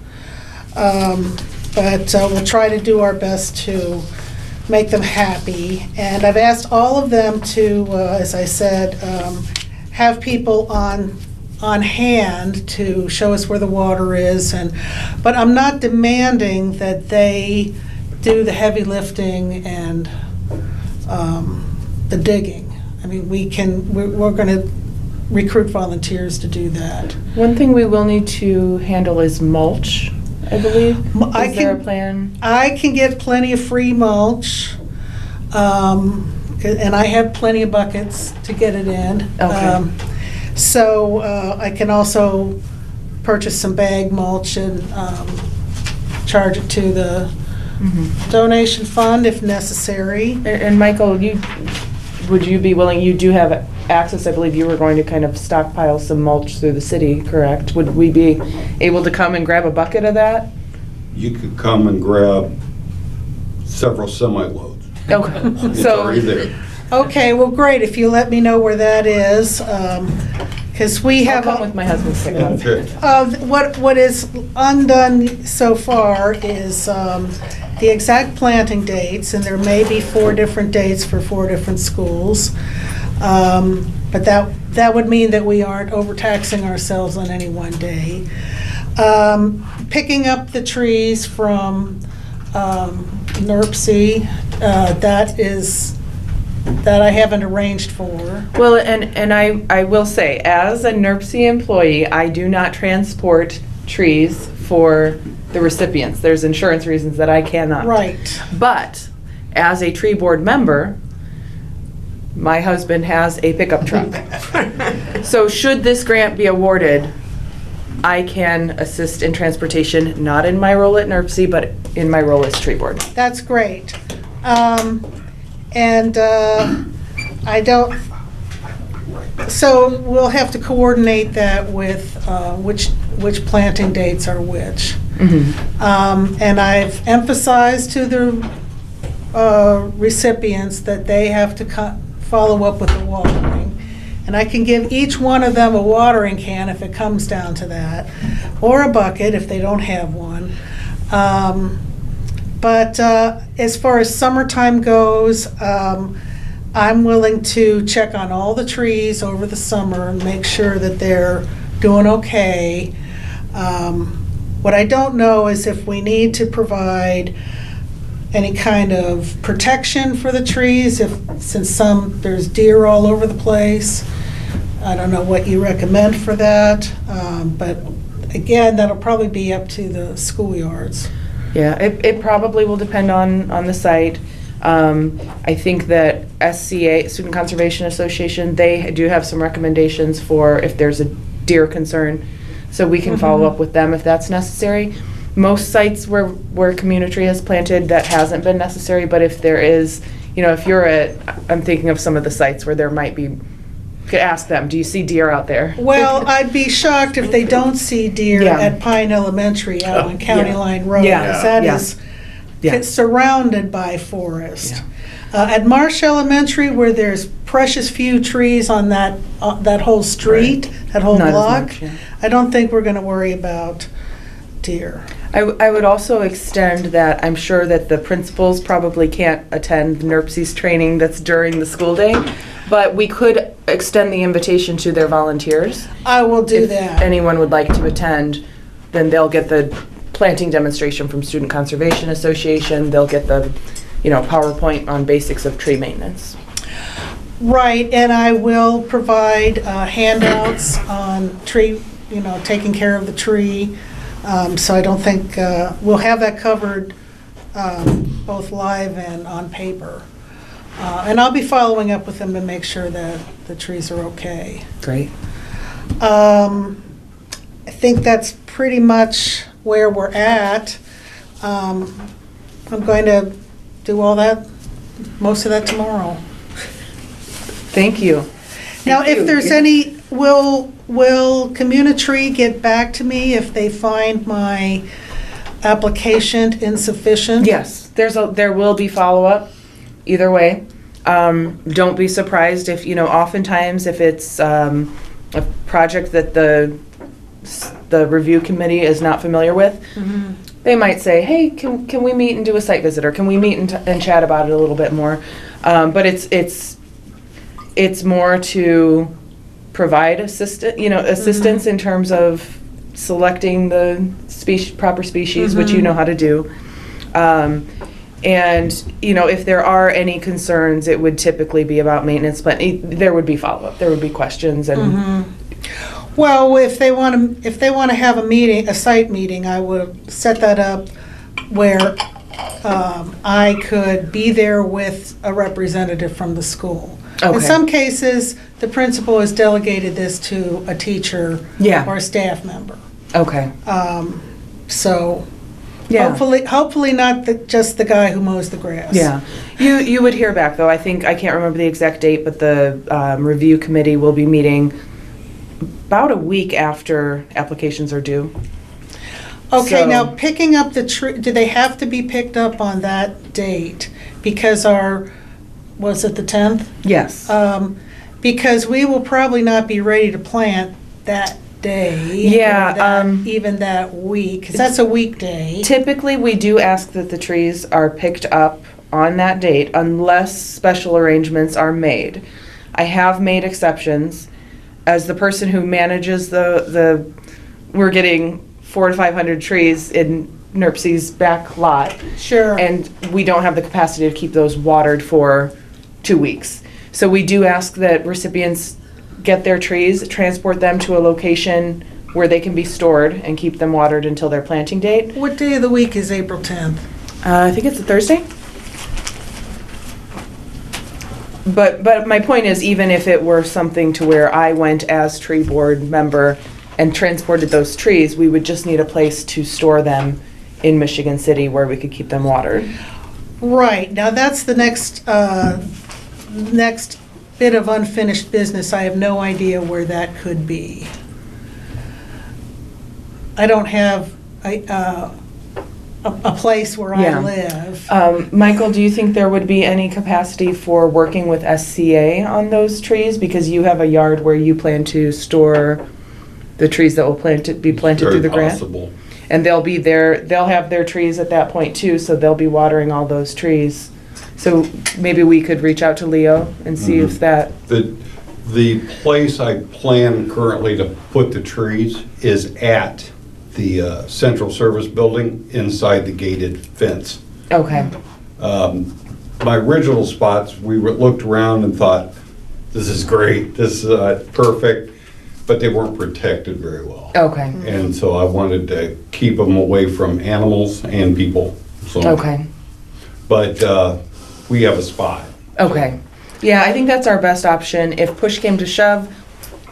Speaker 2: But we'll try to do our best to make them happy. And I've asked all of them to, as I said, have people on hand to show us where the water is. But I'm not demanding that they do the heavy lifting and the digging. I mean, we're going to recruit volunteers to do that.
Speaker 3: One thing we will need to handle is mulch, I believe. Is there a plan?
Speaker 2: I can get plenty of free mulch, and I have plenty of buckets to get it in.
Speaker 3: Okay.
Speaker 2: So I can also purchase some bag mulch and charge it to the donation fund if necessary.
Speaker 3: And Michael, would you be willing, you do have access, I believe you were going to kind of stockpile some mulch through the city, correct? Would we be able to come and grab a bucket of that?
Speaker 5: You could come and grab several semi-loads.
Speaker 3: Okay.
Speaker 5: It's already there.
Speaker 2: Okay, well, great, if you let me know where that is, because we
Speaker 3: I'll
Speaker 2: have.
Speaker 3: come with my husband's pickup.
Speaker 5: Okay.
Speaker 2: What is undone so far is the exact planting dates, and there may be 4 different dates for 4 different schools. But that would mean that we aren't overtaxing ourselves on any one day. Picking up the trees from NERPC, that I haven't arranged for.
Speaker 3: Well, and I will say, as a NERPC employee, I do not transport trees for the recipients. There's insurance reasons that I cannot.
Speaker 2: Right.
Speaker 3: But as a tree board member, my husband has a pickup truck. So should this grant be awarded, I can assist in transportation, not in my role at NERPC, but in my role as tree board.
Speaker 2: That's great. I don't, so we'll have to coordinate that with which planting dates are which. And I've emphasized to the recipients that they have to follow up with the watering. And I can give each one of them a watering can if it comes down to that, or a bucket if they don't have one. But as far as summertime goes, I'm willing to check on all the trees over the summer and make sure that they're doing okay. What I don't know is if we need to provide any kind of protection for the trees, since there's deer all over the place. I don't know what you recommend for that, but again, that'll probably be up to the schoolyards.
Speaker 3: Yeah, it probably will depend on the site. I think that SCA, Student Conservation Association, they do have some recommendations for if there's a deer concern, so we can follow up with them if that's necessary. Most sites where community has planted, that hasn't been necessary, but if there is, if you're I'm thinking of some of the sites where there might be, could ask them, do you see deer out there?
Speaker 2: Well, I'd be shocked if they don't see deer at Pine Elementary out on County Line Road.
Speaker 3: Yeah.
Speaker 2: That is surrounded by forest. At Marsh Elementary, where there's precious few trees on that whole street, that whole
Speaker 3: Not as
Speaker 2: block,
Speaker 3: much, yeah.
Speaker 2: I don't think we're going to worry about deer.
Speaker 3: I would also extend that I'm sure that the principals probably can't attend NERPC's training that's during the school day, but we could extend the invitation to their volunteers.
Speaker 2: I will do that.
Speaker 3: If anyone would like to attend, then they'll get the planting demonstration from Student Conservation Association. They'll get the, PowerPoint on basics of tree maintenance.
Speaker 2: Right, and I will provide handouts on tree, taking care of the tree. So I don't think, we'll have that covered both live and on paper. And I'll be following up with them to make sure that the trees are okay.
Speaker 3: Great.
Speaker 2: I think that's pretty much where we're at. I'm going to do most of that tomorrow.
Speaker 3: Thank you.
Speaker 2: Now,
Speaker 3: Thank
Speaker 2: if
Speaker 3: you.
Speaker 2: there's any, will Communitree get back to me if they find my application insufficient?
Speaker 3: Yes, there will be follow-up either way. Don't be surprised if, oftentimes if it's a project that the review committee is not familiar with, they might say, hey, can we meet and do a site visit, or can we meet and chat about it a little bit more? But it's more to provide assistance in terms of selecting the proper species, which you know how to do. And, if there are any concerns, it would typically be about maintenance, but there would be follow-up, there would be questions and.
Speaker 2: Well, if they want to have a site meeting, I would set that up where I could be there with a representative from the school.
Speaker 3: Okay.
Speaker 2: In some cases, the principal has delegated this to a teacher or a staff member.
Speaker 3: Okay.
Speaker 2: So
Speaker 3: Yeah.
Speaker 2: hopefully not just the guy who mows the grass.
Speaker 3: Yeah. You would hear back, though. I can't remember the exact date, but the review committee will be meeting about a week after applications are due.
Speaker 2: Okay,
Speaker 3: So-
Speaker 2: now picking up the tree, do they have to be picked up on that date? Because was it the 10th?
Speaker 3: Yes.
Speaker 2: Because we will probably not be ready to plant that day.
Speaker 3: Yeah,
Speaker 2: or even that week, because that's a weekday.
Speaker 3: Typically, we do ask that the trees are picked up on that date unless special arrangements are made. I have made exceptions. As the person who manages we're getting 400 to 500 trees in NERPC's back lot.
Speaker 2: Sure.
Speaker 3: And we don't have the capacity to keep those watered for 2 weeks. So we do ask that recipients get their trees, transport them to a location where they can be stored and keep them watered until their planting date.
Speaker 2: What day of the week is April 10th?
Speaker 3: I think it's a Thursday. But my point is, even if it were something to where I went as tree board member and transported those trees, we would just need a place to store them in Michigan City where we could keep them watered.
Speaker 2: Right, now that's the next bit of unfinished business. I have no idea where that could be. I don't have a place where
Speaker 3: Yeah.
Speaker 2: I live.
Speaker 3: Michael, do you think there would be any capacity for working with SCA on those trees? Because you have a yard where you plan to store the trees that will be planted through the grant?
Speaker 5: Possible.
Speaker 3: And they'll be there, they'll have their trees at that point too, so they'll be watering all those trees. So maybe we could reach out to Leo and see if that,
Speaker 5: The place I plan currently to put the trees is at the Central Service Building inside the gated fence.
Speaker 3: okay,
Speaker 5: My original spots, we looked around and thought, this is great, this is perfect, but they weren't protected very well.
Speaker 3: okay,
Speaker 5: And so I wanted to keep them away from animals and people. So,
Speaker 3: okay,
Speaker 5: but we have a spot.
Speaker 3: okay. Yeah, I think that's our best option. If push came to shove,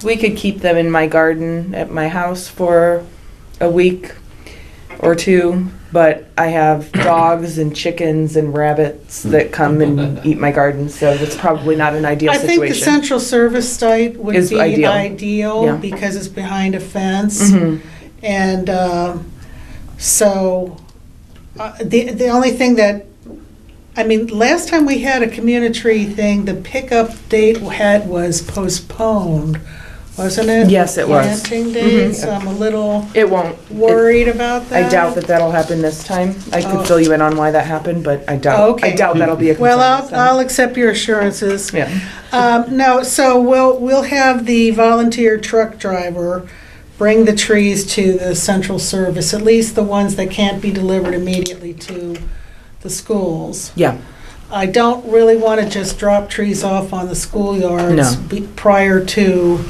Speaker 3: we could keep them in my garden at my house for a week or two, but I have dogs and chickens and rabbits that come and eat my garden, so it's probably not an ideal
Speaker 2: I
Speaker 3: situation.
Speaker 2: think the central service site would
Speaker 3: Is
Speaker 2: be
Speaker 3: ideal.
Speaker 2: ideal
Speaker 3: Yeah.
Speaker 2: because it's behind a fence.
Speaker 3: Mhm.
Speaker 2: And so the only thing that, last time we had a Communitree thing, the pickup date was postponed, wasn't it?
Speaker 3: Yes, it was.
Speaker 2: Planting date,
Speaker 3: Mhm.
Speaker 2: so I'm a little
Speaker 3: It won't.
Speaker 2: worried about
Speaker 3: I
Speaker 2: that.
Speaker 3: doubt that that'll happen this time. I could
Speaker 2: Oh.
Speaker 3: fill you in on why that happened, but I doubt.
Speaker 2: Okay.
Speaker 3: I doubt that'll be a concern.
Speaker 2: Well,
Speaker 3: this time.
Speaker 2: I'll accept your assurances.
Speaker 3: Yeah.
Speaker 2: No, so we'll have the volunteer truck driver bring the trees to the central service, at least the ones that can't be delivered immediately to the schools.
Speaker 3: Yeah.
Speaker 2: I don't really want to just drop trees off on the schoolyards
Speaker 3: No.
Speaker 2: prior to,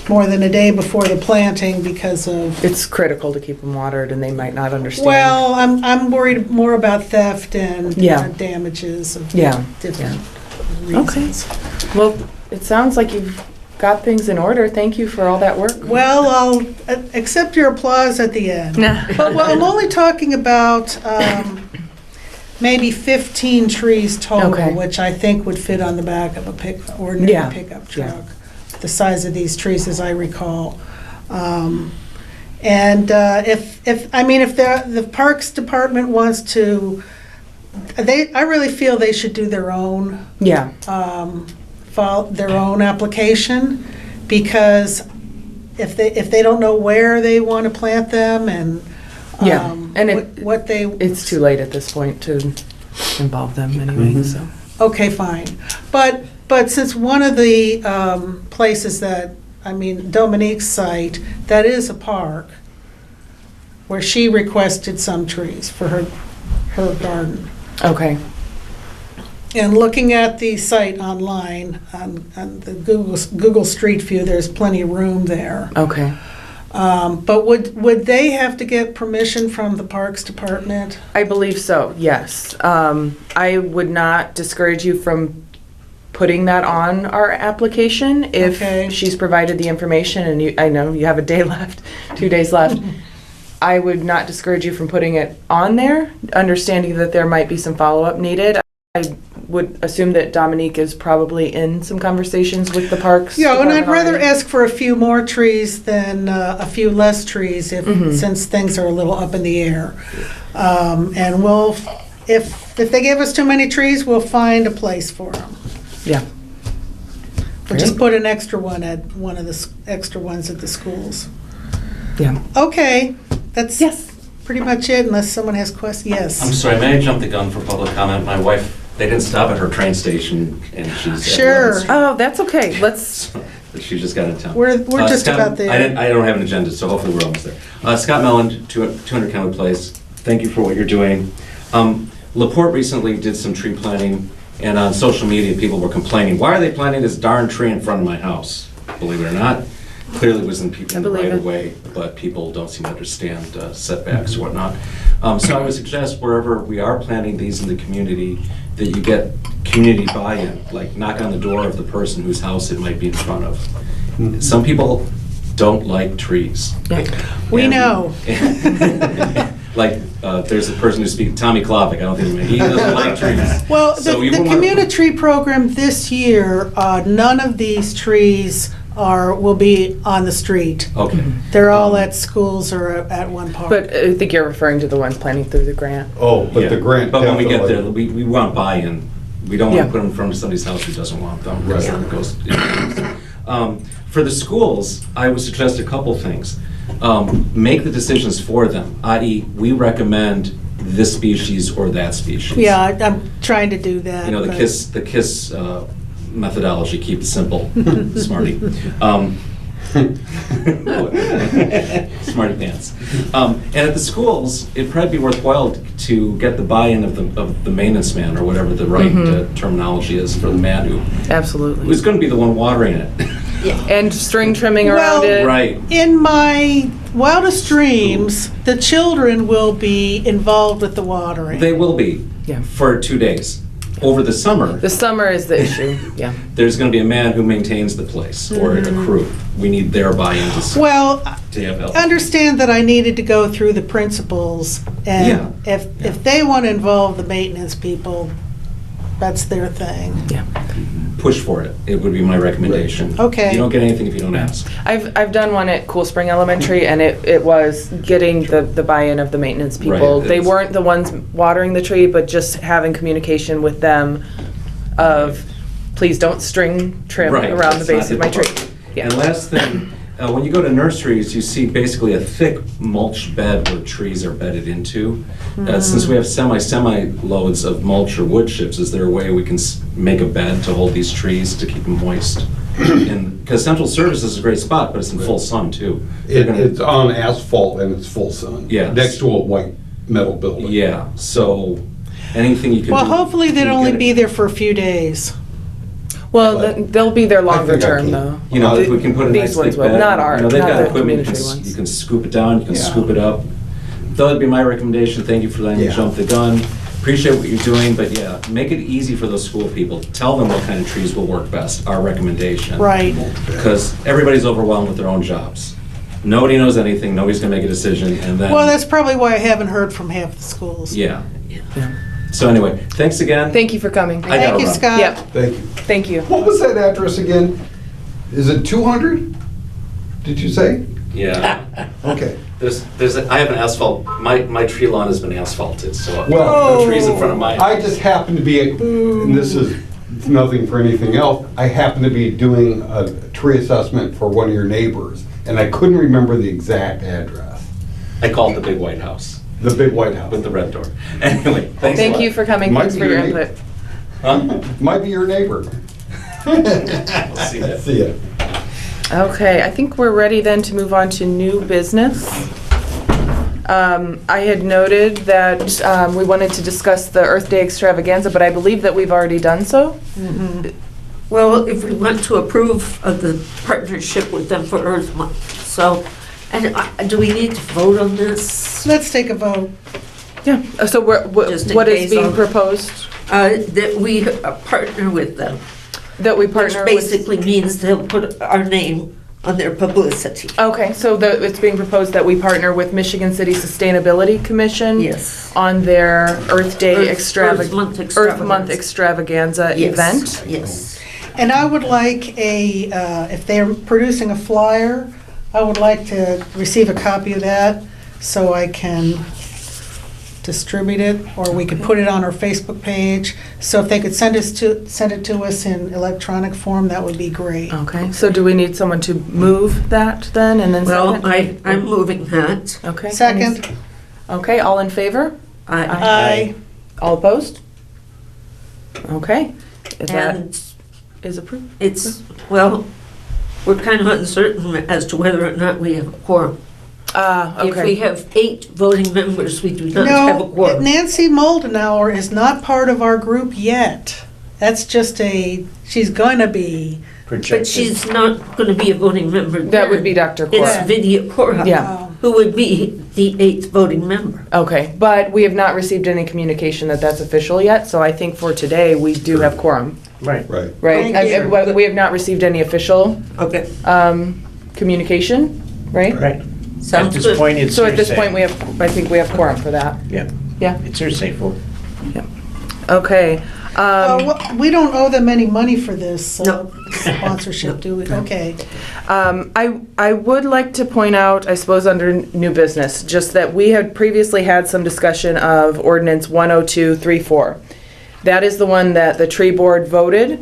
Speaker 2: more than a day before the planting because of,
Speaker 3: It's critical to keep them watered, and they might not understand.
Speaker 2: well, I'm worried more about theft and
Speaker 3: Yeah.
Speaker 2: damages of
Speaker 3: Yeah.
Speaker 2: different
Speaker 3: Okay.
Speaker 2: reasons.
Speaker 3: Well, it sounds like you've got things in order. Thank you for all that work.
Speaker 2: Well, I'll accept your applause at the end. But I'm only talking about maybe 15 trees total,
Speaker 3: Okay.
Speaker 2: which I think would fit on the back of a ordinary
Speaker 3: Yeah.
Speaker 2: pickup
Speaker 3: Yeah.
Speaker 2: truck. The size of these trees, as I recall. And if the Parks Department wants to, I really feel they should do their own,
Speaker 3: Yeah.
Speaker 2: file their own application, because if they don't know where they want to plant them and
Speaker 3: Yeah, and
Speaker 2: what they.
Speaker 3: It's too late at this point to involve them anyway, so.
Speaker 2: Okay, fine. But since one of the places Dominique's site, that is a park, where she requested some trees for her garden.
Speaker 3: Okay,
Speaker 2: And looking at the site online, on the Google Street View, there's plenty of room there.
Speaker 3: okay.
Speaker 2: But would they have to get permission from the Parks Department?
Speaker 3: I believe so, yes. I would not discourage you from putting that on our application if
Speaker 2: Okay.
Speaker 3: she's provided the information, and I know you have a day left, 2 days left. I would not discourage you from putting it on there, understanding that there might be some follow-up needed. I would assume that Dominique is probably in some conversations with the parks.
Speaker 2: Yeah, and I'd
Speaker 3: department
Speaker 2: rather
Speaker 3: already.
Speaker 2: ask for a few more trees than a few less trees since things are a little up in the air. And if they give us too many trees, we'll find a place for them.
Speaker 3: Yeah.
Speaker 2: We'll just put an extra one at one of the extra ones at the schools.
Speaker 3: Yeah.
Speaker 2: Okay, that's
Speaker 3: Yes.
Speaker 2: pretty much it, unless someone has questions. Yes.
Speaker 10: I'm sorry, may I jump the gun for public comment? My wife, they didn't stop at her train station, and she's at
Speaker 2: Sure.
Speaker 10: Lawrence.
Speaker 3: Oh, that's okay. Let's,
Speaker 10: She just got in town.
Speaker 2: We're just
Speaker 10: Scott,
Speaker 2: about there.
Speaker 10: I don't have an agenda, so hopefully we're almost there. Scott Melland, 200 Kenwood Place. Thank you for what you're doing. LaPorte recently did some tree planting, and on social media, people were complaining, why are they planting this darn tree in front of my house? Believe it or not, clearly it was in the
Speaker 3: believe
Speaker 10: right
Speaker 3: it.
Speaker 10: of way, but people don't seem to understand setbacks or whatnot. So I would suggest wherever we are planting these in the community, that you get community buy-in, like knock on the door of the person whose house it might be in front of. Some people don't like trees.
Speaker 2: We
Speaker 10: And-
Speaker 2: know.
Speaker 10: Like, there's a person who speaks, Tommy Klovic, I don't think he doesn't like trees.
Speaker 2: Well,
Speaker 10: So
Speaker 2: the
Speaker 10: we wouldn't wanna-
Speaker 2: community tree program this year, none of these trees will be on the street.
Speaker 10: Okay.
Speaker 2: They're all at schools or at one park.
Speaker 3: but I think you're referring to the ones planning through the grant.
Speaker 5: Oh, but the
Speaker 10: Yeah.
Speaker 5: grant
Speaker 10: But when we get there,
Speaker 5: definitely.
Speaker 10: we want buy-in. We don't want
Speaker 3: Yeah.
Speaker 10: to put them in front of somebody's house who doesn't want them. because
Speaker 5: Right.
Speaker 10: it goes- For the schools, I would suggest a couple things. Make the decisions for them, i.e., we recommend this species or that species.
Speaker 2: Yeah, I'm trying to do that.
Speaker 10: You know, the
Speaker 2: but-
Speaker 10: KISS methodology, keep it simple, smarty. Smarty pants. And at the schools, it'd probably be worthwhile to get the buy-in of the maintenance man, or whatever the right terminology is for the man
Speaker 3: Absolutely.
Speaker 10: who's going to be the one watering it.
Speaker 3: And string trimming
Speaker 2: Well-
Speaker 3: around it.
Speaker 10: Right.
Speaker 2: In my wildest dreams, the children will be involved with the watering.
Speaker 10: They will be
Speaker 3: Yeah.
Speaker 10: for 2 days. Over the summer,
Speaker 3: The summer is the issue, yeah.
Speaker 10: there's going to be a man who maintains the place, or a crew. We need their buy-in
Speaker 2: Well,
Speaker 10: to have help.
Speaker 2: understand that I needed to go through the principals, and if they want to involve the maintenance people, that's their thing.
Speaker 3: Yeah.
Speaker 10: Push for it. It would be my recommendation.
Speaker 2: Okay.
Speaker 10: You don't get anything if you don't ask.
Speaker 3: I've done one at Cool Spring Elementary, and it was getting the buy-in of the maintenance people.
Speaker 10: Right,
Speaker 3: They
Speaker 10: it's-
Speaker 3: weren't the ones watering the tree, but just having communication with them of, please don't string trim
Speaker 10: Right,
Speaker 3: around the
Speaker 10: that's not
Speaker 3: base of my tree.
Speaker 10: difficult.
Speaker 3: Yeah.
Speaker 10: And last thing, when you go to nurseries, you see basically a thick mulch bed where trees are bedded into. Since we have semi loads of mulch or wood chips, is there a way we can make a bed to hold these trees to keep them moist? Because Central Service is a great spot, but it's in full sun too. They're gonna-
Speaker 5: It's on asphalt and it's full sun.
Speaker 10: Yeah.
Speaker 5: Next to a white metal building.
Speaker 10: Yeah, so anything you can do.
Speaker 2: Well, hopefully they'd
Speaker 10: to
Speaker 2: only
Speaker 10: get it-
Speaker 2: be there for a few days.
Speaker 3: Well, they'll be there
Speaker 5: I
Speaker 3: longer
Speaker 5: think I
Speaker 3: term,
Speaker 5: can.
Speaker 3: though.
Speaker 10: You know, if we can put a
Speaker 3: These
Speaker 10: nice
Speaker 3: ones
Speaker 10: thick
Speaker 3: will,
Speaker 10: bed.
Speaker 3: not our-
Speaker 10: you know, they've
Speaker 3: not
Speaker 10: got
Speaker 3: the
Speaker 10: equipment, you
Speaker 3: community
Speaker 10: can
Speaker 3: ones.
Speaker 10: you can scoop it down, you can
Speaker 2: Yeah.
Speaker 10: scoop it up. That would be my recommendation. Thank you for letting me
Speaker 5: Yeah.
Speaker 10: jump the gun. Appreciate what you're doing, but yeah, make it easy for those school people. Tell them what kind of trees will work best, our recommendation.
Speaker 2: Right.
Speaker 10: Because everybody's overwhelmed with their own jobs. Nobody knows anything, nobody's gonna make a decision, and then.
Speaker 2: Well, that's probably why I haven't heard from half the schools.
Speaker 10: Yeah.
Speaker 3: Yeah.
Speaker 10: So anyway, thanks again.
Speaker 3: Thank you for coming.
Speaker 10: I
Speaker 2: Thank
Speaker 10: gotta
Speaker 2: you,
Speaker 10: run.
Speaker 2: Scott.
Speaker 3: Yep,
Speaker 5: Thank you.
Speaker 3: thank you.
Speaker 5: What was that address again? Is it 200? Did you say?
Speaker 10: Yeah.
Speaker 5: Okay.
Speaker 10: I have an asphalt, my tree lawn has been asphalted, so
Speaker 5: Well-
Speaker 10: no trees in front of my.
Speaker 5: I just happen to be, and this is nothing for anything else, I happen to be doing a tree assessment for one of your neighbors, and I couldn't remember the exact address.
Speaker 10: I call it the big white house
Speaker 5: The big white house.
Speaker 10: with the red door. Anyway, thanks a
Speaker 3: Thank
Speaker 10: lot.
Speaker 3: you for coming,
Speaker 5: Might
Speaker 3: thanks
Speaker 5: be
Speaker 3: for your
Speaker 5: your
Speaker 3: input.
Speaker 10: Huh?
Speaker 5: Might be your neighbor.
Speaker 10: I'll see that.
Speaker 5: See ya.
Speaker 3: Okay, I think we're ready then to move on to new business. I had noted that we wanted to discuss the Earth Day extravaganza, but I believe that we've already done so.
Speaker 4: Well, if we want to approve of the partnership with them for Earth Month, so, and do we need to vote on this?
Speaker 2: Let's take a vote.
Speaker 3: Yeah, so
Speaker 4: Just in
Speaker 3: what is
Speaker 4: case
Speaker 3: being
Speaker 4: of-
Speaker 3: proposed?
Speaker 4: That we partner with them,
Speaker 3: That we
Speaker 4: which
Speaker 3: partner with?
Speaker 4: basically means they'll put our name on their publicity.
Speaker 3: Okay, so it's being proposed that we partner with Michigan City Sustainability Commission
Speaker 4: Yes.
Speaker 3: on their Earth Day
Speaker 4: Earth Month
Speaker 3: Earth Month extravaganza
Speaker 4: Yes,
Speaker 3: event.
Speaker 4: Yes.
Speaker 2: And I would like if they're producing a flyer, I would like to receive a copy of that so I can distribute it, or we could put it on our Facebook page. So if they could send it to us in electronic form, that would be great.
Speaker 3: Okay, so do we need someone to move that then and then
Speaker 4: Well,
Speaker 3: second?
Speaker 4: I'm moving that.
Speaker 3: Okay.
Speaker 2: Second.
Speaker 3: Okay, all in favor?
Speaker 2: Aye.
Speaker 3: All opposed? Okay, that
Speaker 4: And
Speaker 3: is approved.
Speaker 4: it's, well, we're kind of uncertain as to whether or not we have a quorum. If we
Speaker 3: Okay.
Speaker 4: have 8 voting members, we do not have a
Speaker 2: No,
Speaker 4: quorum.
Speaker 2: Nancy Moldenauer is not part of our group yet. That's just she's gonna be.
Speaker 4: But
Speaker 6: Projected.
Speaker 4: she's not going to be a voting member
Speaker 3: That would
Speaker 4: then.
Speaker 3: be Dr.
Speaker 4: It's
Speaker 3: Cora.
Speaker 4: Vidya Cora.
Speaker 3: Yeah.
Speaker 4: Who would be the 8th voting member.
Speaker 3: Okay, but we have not received any communication that that's official yet, so I think for today, we do have quorum,
Speaker 6: Right.
Speaker 5: Right.
Speaker 3: right?
Speaker 2: Thank you.
Speaker 3: We have not received any official
Speaker 4: Okay,
Speaker 3: communication, right?
Speaker 6: Right. At
Speaker 4: sounds
Speaker 6: this
Speaker 4: good.
Speaker 6: point, it's
Speaker 3: So at this
Speaker 6: hearsay.
Speaker 3: point, I think we have quorum for that.
Speaker 6: Yeah,
Speaker 3: Yeah,
Speaker 6: it's hearsay for.
Speaker 3: okay.
Speaker 2: We don't owe them any money for this
Speaker 4: No.
Speaker 2: sponsorship, do we? Okay.
Speaker 3: I would like to point out, I suppose under new business, just that we had previously had some discussion of ordinance 10234. That is the one that the tree board voted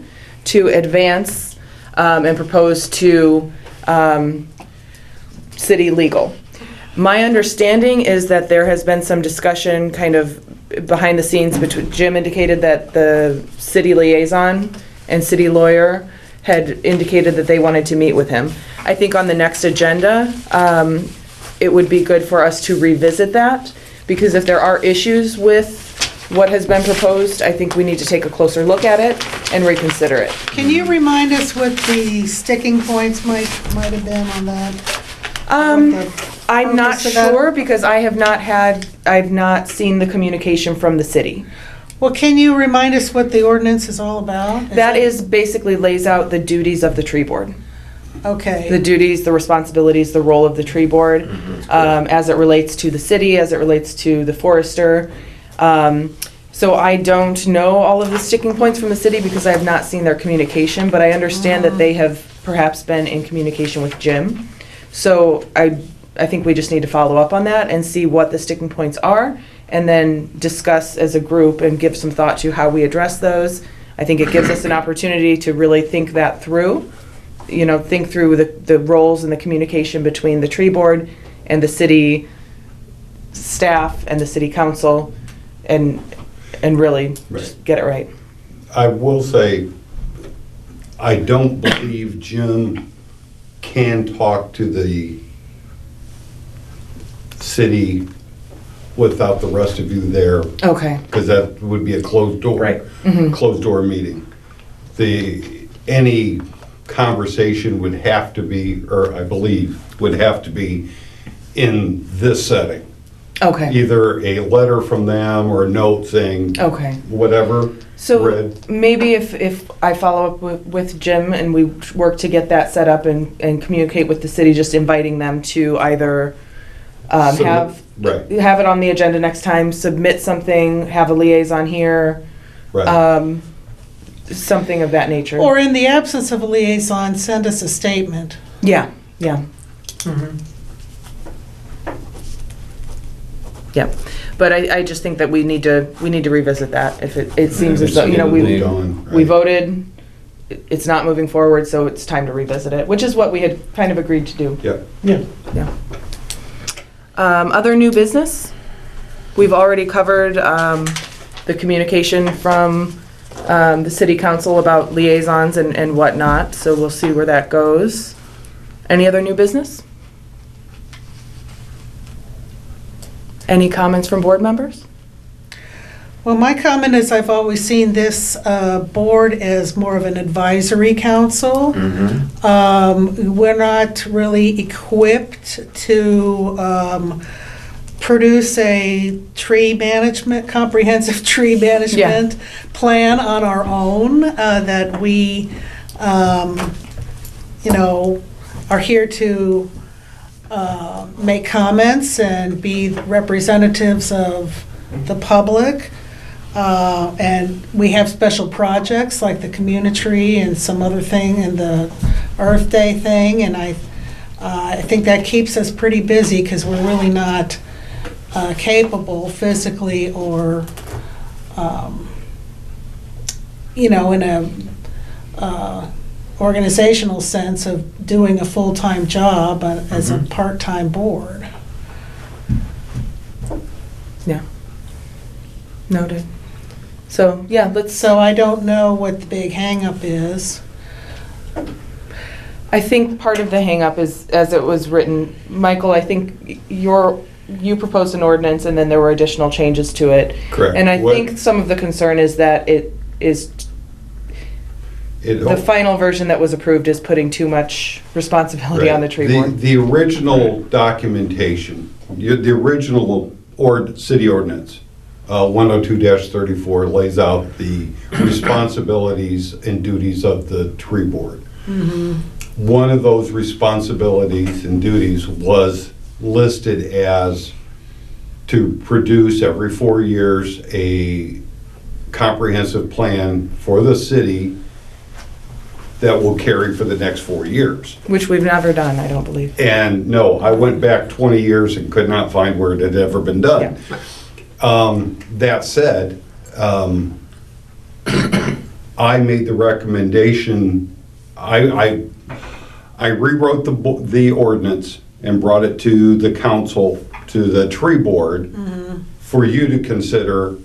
Speaker 3: to advance and propose to city legal. My understanding is that there has been some discussion kind of behind the scenes between, Jim indicated that the city liaison and city lawyer had indicated that they wanted to meet with him. I think on the next agenda, it would be good for us to revisit that, because if there are issues with what has been proposed, I think we need to take a closer look at it and reconsider it.
Speaker 2: Can you remind us what the sticking points might have been on that? What the
Speaker 3: I'm not
Speaker 2: purpose of that-
Speaker 3: sure, because I've not seen the communication from the city.
Speaker 2: Well, can you remind us what the ordinance is all about?
Speaker 3: That is basically lays out the duties of the tree board. The
Speaker 2: Okay.
Speaker 3: duties, the responsibilities, the role of the tree board, as it relates to the city, as it relates to the forester. So I don't know all of the sticking points from the city because I have not seen their communication, but I understand that they have perhaps been in communication with Jim. So I think we just need to follow up on that and see what the sticking points are, and then discuss as a group and give some thought to how we address those. I think it gives us an opportunity to really think that through, think through the roles and the communication between the tree board and the city staff and the city council, and really just get it right.
Speaker 5: I will say, I don't believe Jim can talk to the city without the rest of you there,
Speaker 3: Okay.
Speaker 5: because that would be a closed door.
Speaker 6: Right.
Speaker 5: Closed door meeting. Any conversation would have to be, or I believe, would have to be in this setting.
Speaker 3: Okay.
Speaker 5: Either a letter from them or a note saying
Speaker 3: Okay.
Speaker 5: whatever.
Speaker 3: So
Speaker 5: read.
Speaker 3: maybe if I follow up with Jim and we work to get that set up and communicate with the city, just inviting them to either
Speaker 5: Right,
Speaker 3: have it on the agenda next time, submit something, have a liaison here,
Speaker 5: right.
Speaker 3: something of that nature.
Speaker 2: Or in the absence of a liaison, send us a statement.
Speaker 3: Yeah, yeah. Yeah, but I just think that we need to revisit that. If it seems as though, we voted, it's not moving forward, so it's time to revisit it, which is what we had kind of agreed to do.
Speaker 5: Yep.
Speaker 3: Yeah. Other new business? We've already covered the communication from the city council about liaisons and whatnot, so we'll see where that goes. Any other new business? Any comments from board members?
Speaker 2: Well, my comment is I've always seen this board as more of an advisory council. We're not really equipped to produce a comprehensive tree management plan on our own, that we, are here to make comments and be representatives of the public. And we have special projects like the community and some other thing and the Earth Day thing. And I think that keeps us pretty busy because we're really not capable physically or, in a organizational sense of doing a full-time job as a part-time board.
Speaker 3: Yeah. Noted. So,
Speaker 2: So I don't know what the big hang-up is.
Speaker 3: I think part of the hang-up is, as it was written, Michael, I think you proposed an ordinance and then there were additional changes to it.
Speaker 5: Correct.
Speaker 3: And I think some of the concern is that the final version that was approved is putting too much responsibility on the tree board.
Speaker 5: The original documentation, the original city ordinance, 102-34 lays out the responsibilities and duties of the tree board. One of those responsibilities and duties was listed as to produce every 4 years a comprehensive plan for the city that will carry for the next 4 years.
Speaker 3: Which we've never done, I don't believe.
Speaker 5: And no, I went back 20 years and could not find where it had ever been done.
Speaker 3: Yeah.
Speaker 5: That said, I made the recommendation, I rewrote the ordinance and brought it to the council, to the tree board, for you to consider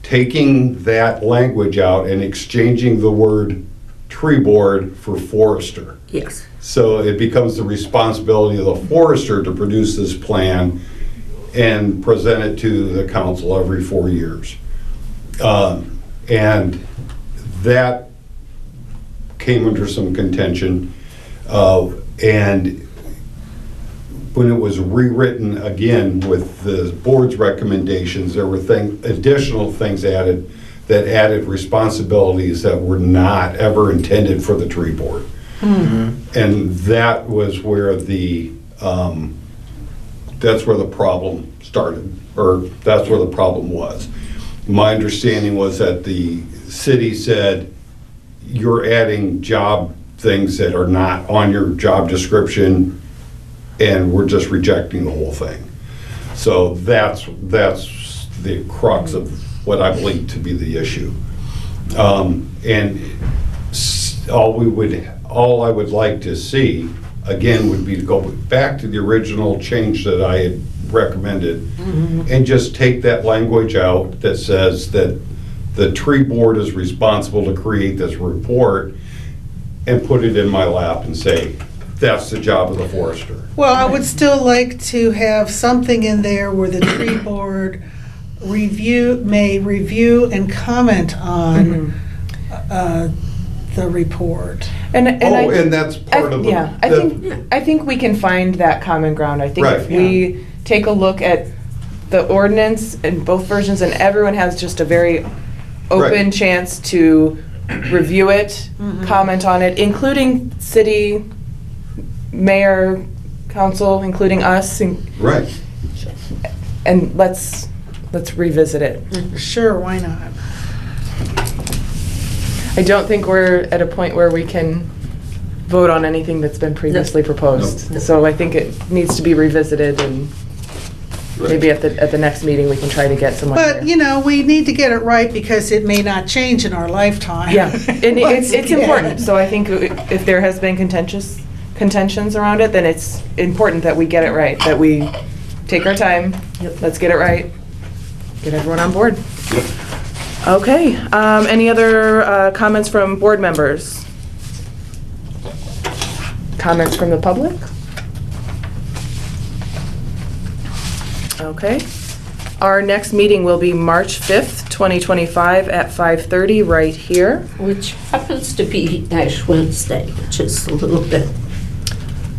Speaker 5: taking that language out and exchanging the word tree board for forester.
Speaker 4: Yes.
Speaker 5: So it becomes the responsibility of the forester to produce this plan and present it to the council every 4 years. And that came under some contention. And when it was rewritten again with the board's recommendations, there were additional things added that added responsibilities that were not ever intended for the tree board. And that was where that's where the problem started, or that's where the problem was. My understanding was that the city said, you're adding job things that are not on your job description, and we're just rejecting the whole thing. So that's the crux of what I believe to be the issue. And all I would like to see, again, would be to go back to the original change that I had recommended and just take that language out that says that the tree board is responsible to create this report and put it in my lap and say, that's the job of the forester.
Speaker 2: Well, I would still like to have something in there where the tree board may review and comment on the report.
Speaker 5: And that's part of the...
Speaker 3: Yeah, I think we can find that common ground. I think if we take a look at the ordinance in both versions and everyone has just a very open chance to review it, comment on it, including city mayor, council, including us,
Speaker 5: Right.
Speaker 3: and let's revisit it.
Speaker 2: Sure, why not?
Speaker 3: I don't think we're at a point where we can vote on anything that's been previously proposed.
Speaker 4: No.
Speaker 3: So I think it needs to be revisited, and maybe at the next meeting, we can try to get someone here.
Speaker 2: But, you know, we need to get it right because it may not change in our lifetime.
Speaker 3: Yeah, and it's
Speaker 2: Once again.
Speaker 3: important. So I think if there has been contentions around it, then it's important that we get it right, that we take our time, let's get it right, get everyone on board. Okay, any other comments from board members? Comments from the public? Okay. Our next meeting will be March 5th, 2025 at 5:30 right here.
Speaker 4: Which happens to be Ash Wednesday, which is a little bit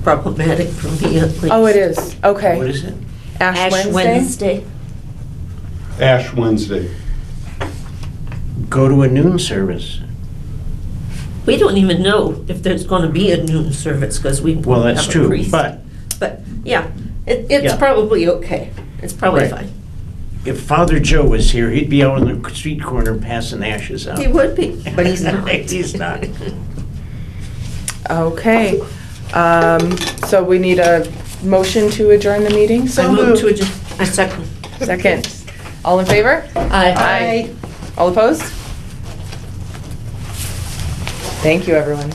Speaker 4: problematic for me at least.
Speaker 3: Oh, it is, okay.
Speaker 6: What is it?
Speaker 3: Ash Wednesday?
Speaker 5: Ash Wednesday.
Speaker 6: Go to a noon service.
Speaker 4: We don't even know if there's going to be a noon service because we
Speaker 6: Well, that's
Speaker 4: have a
Speaker 6: true,
Speaker 4: priest.
Speaker 6: but
Speaker 4: But, yeah, it's
Speaker 6: Yeah.
Speaker 4: probably okay. It's probably
Speaker 6: Right.
Speaker 4: fine.
Speaker 6: if Father Joe was here, he'd be out on the street corner passing ashes out.
Speaker 4: He would be, but he's not.
Speaker 6: He's not.
Speaker 3: Okay, so we need a motion to adjourn the meeting?
Speaker 4: I move to adjourn. I second.
Speaker 3: Second. All in favor?
Speaker 4: Aye.
Speaker 3: All opposed? Thank you, everyone.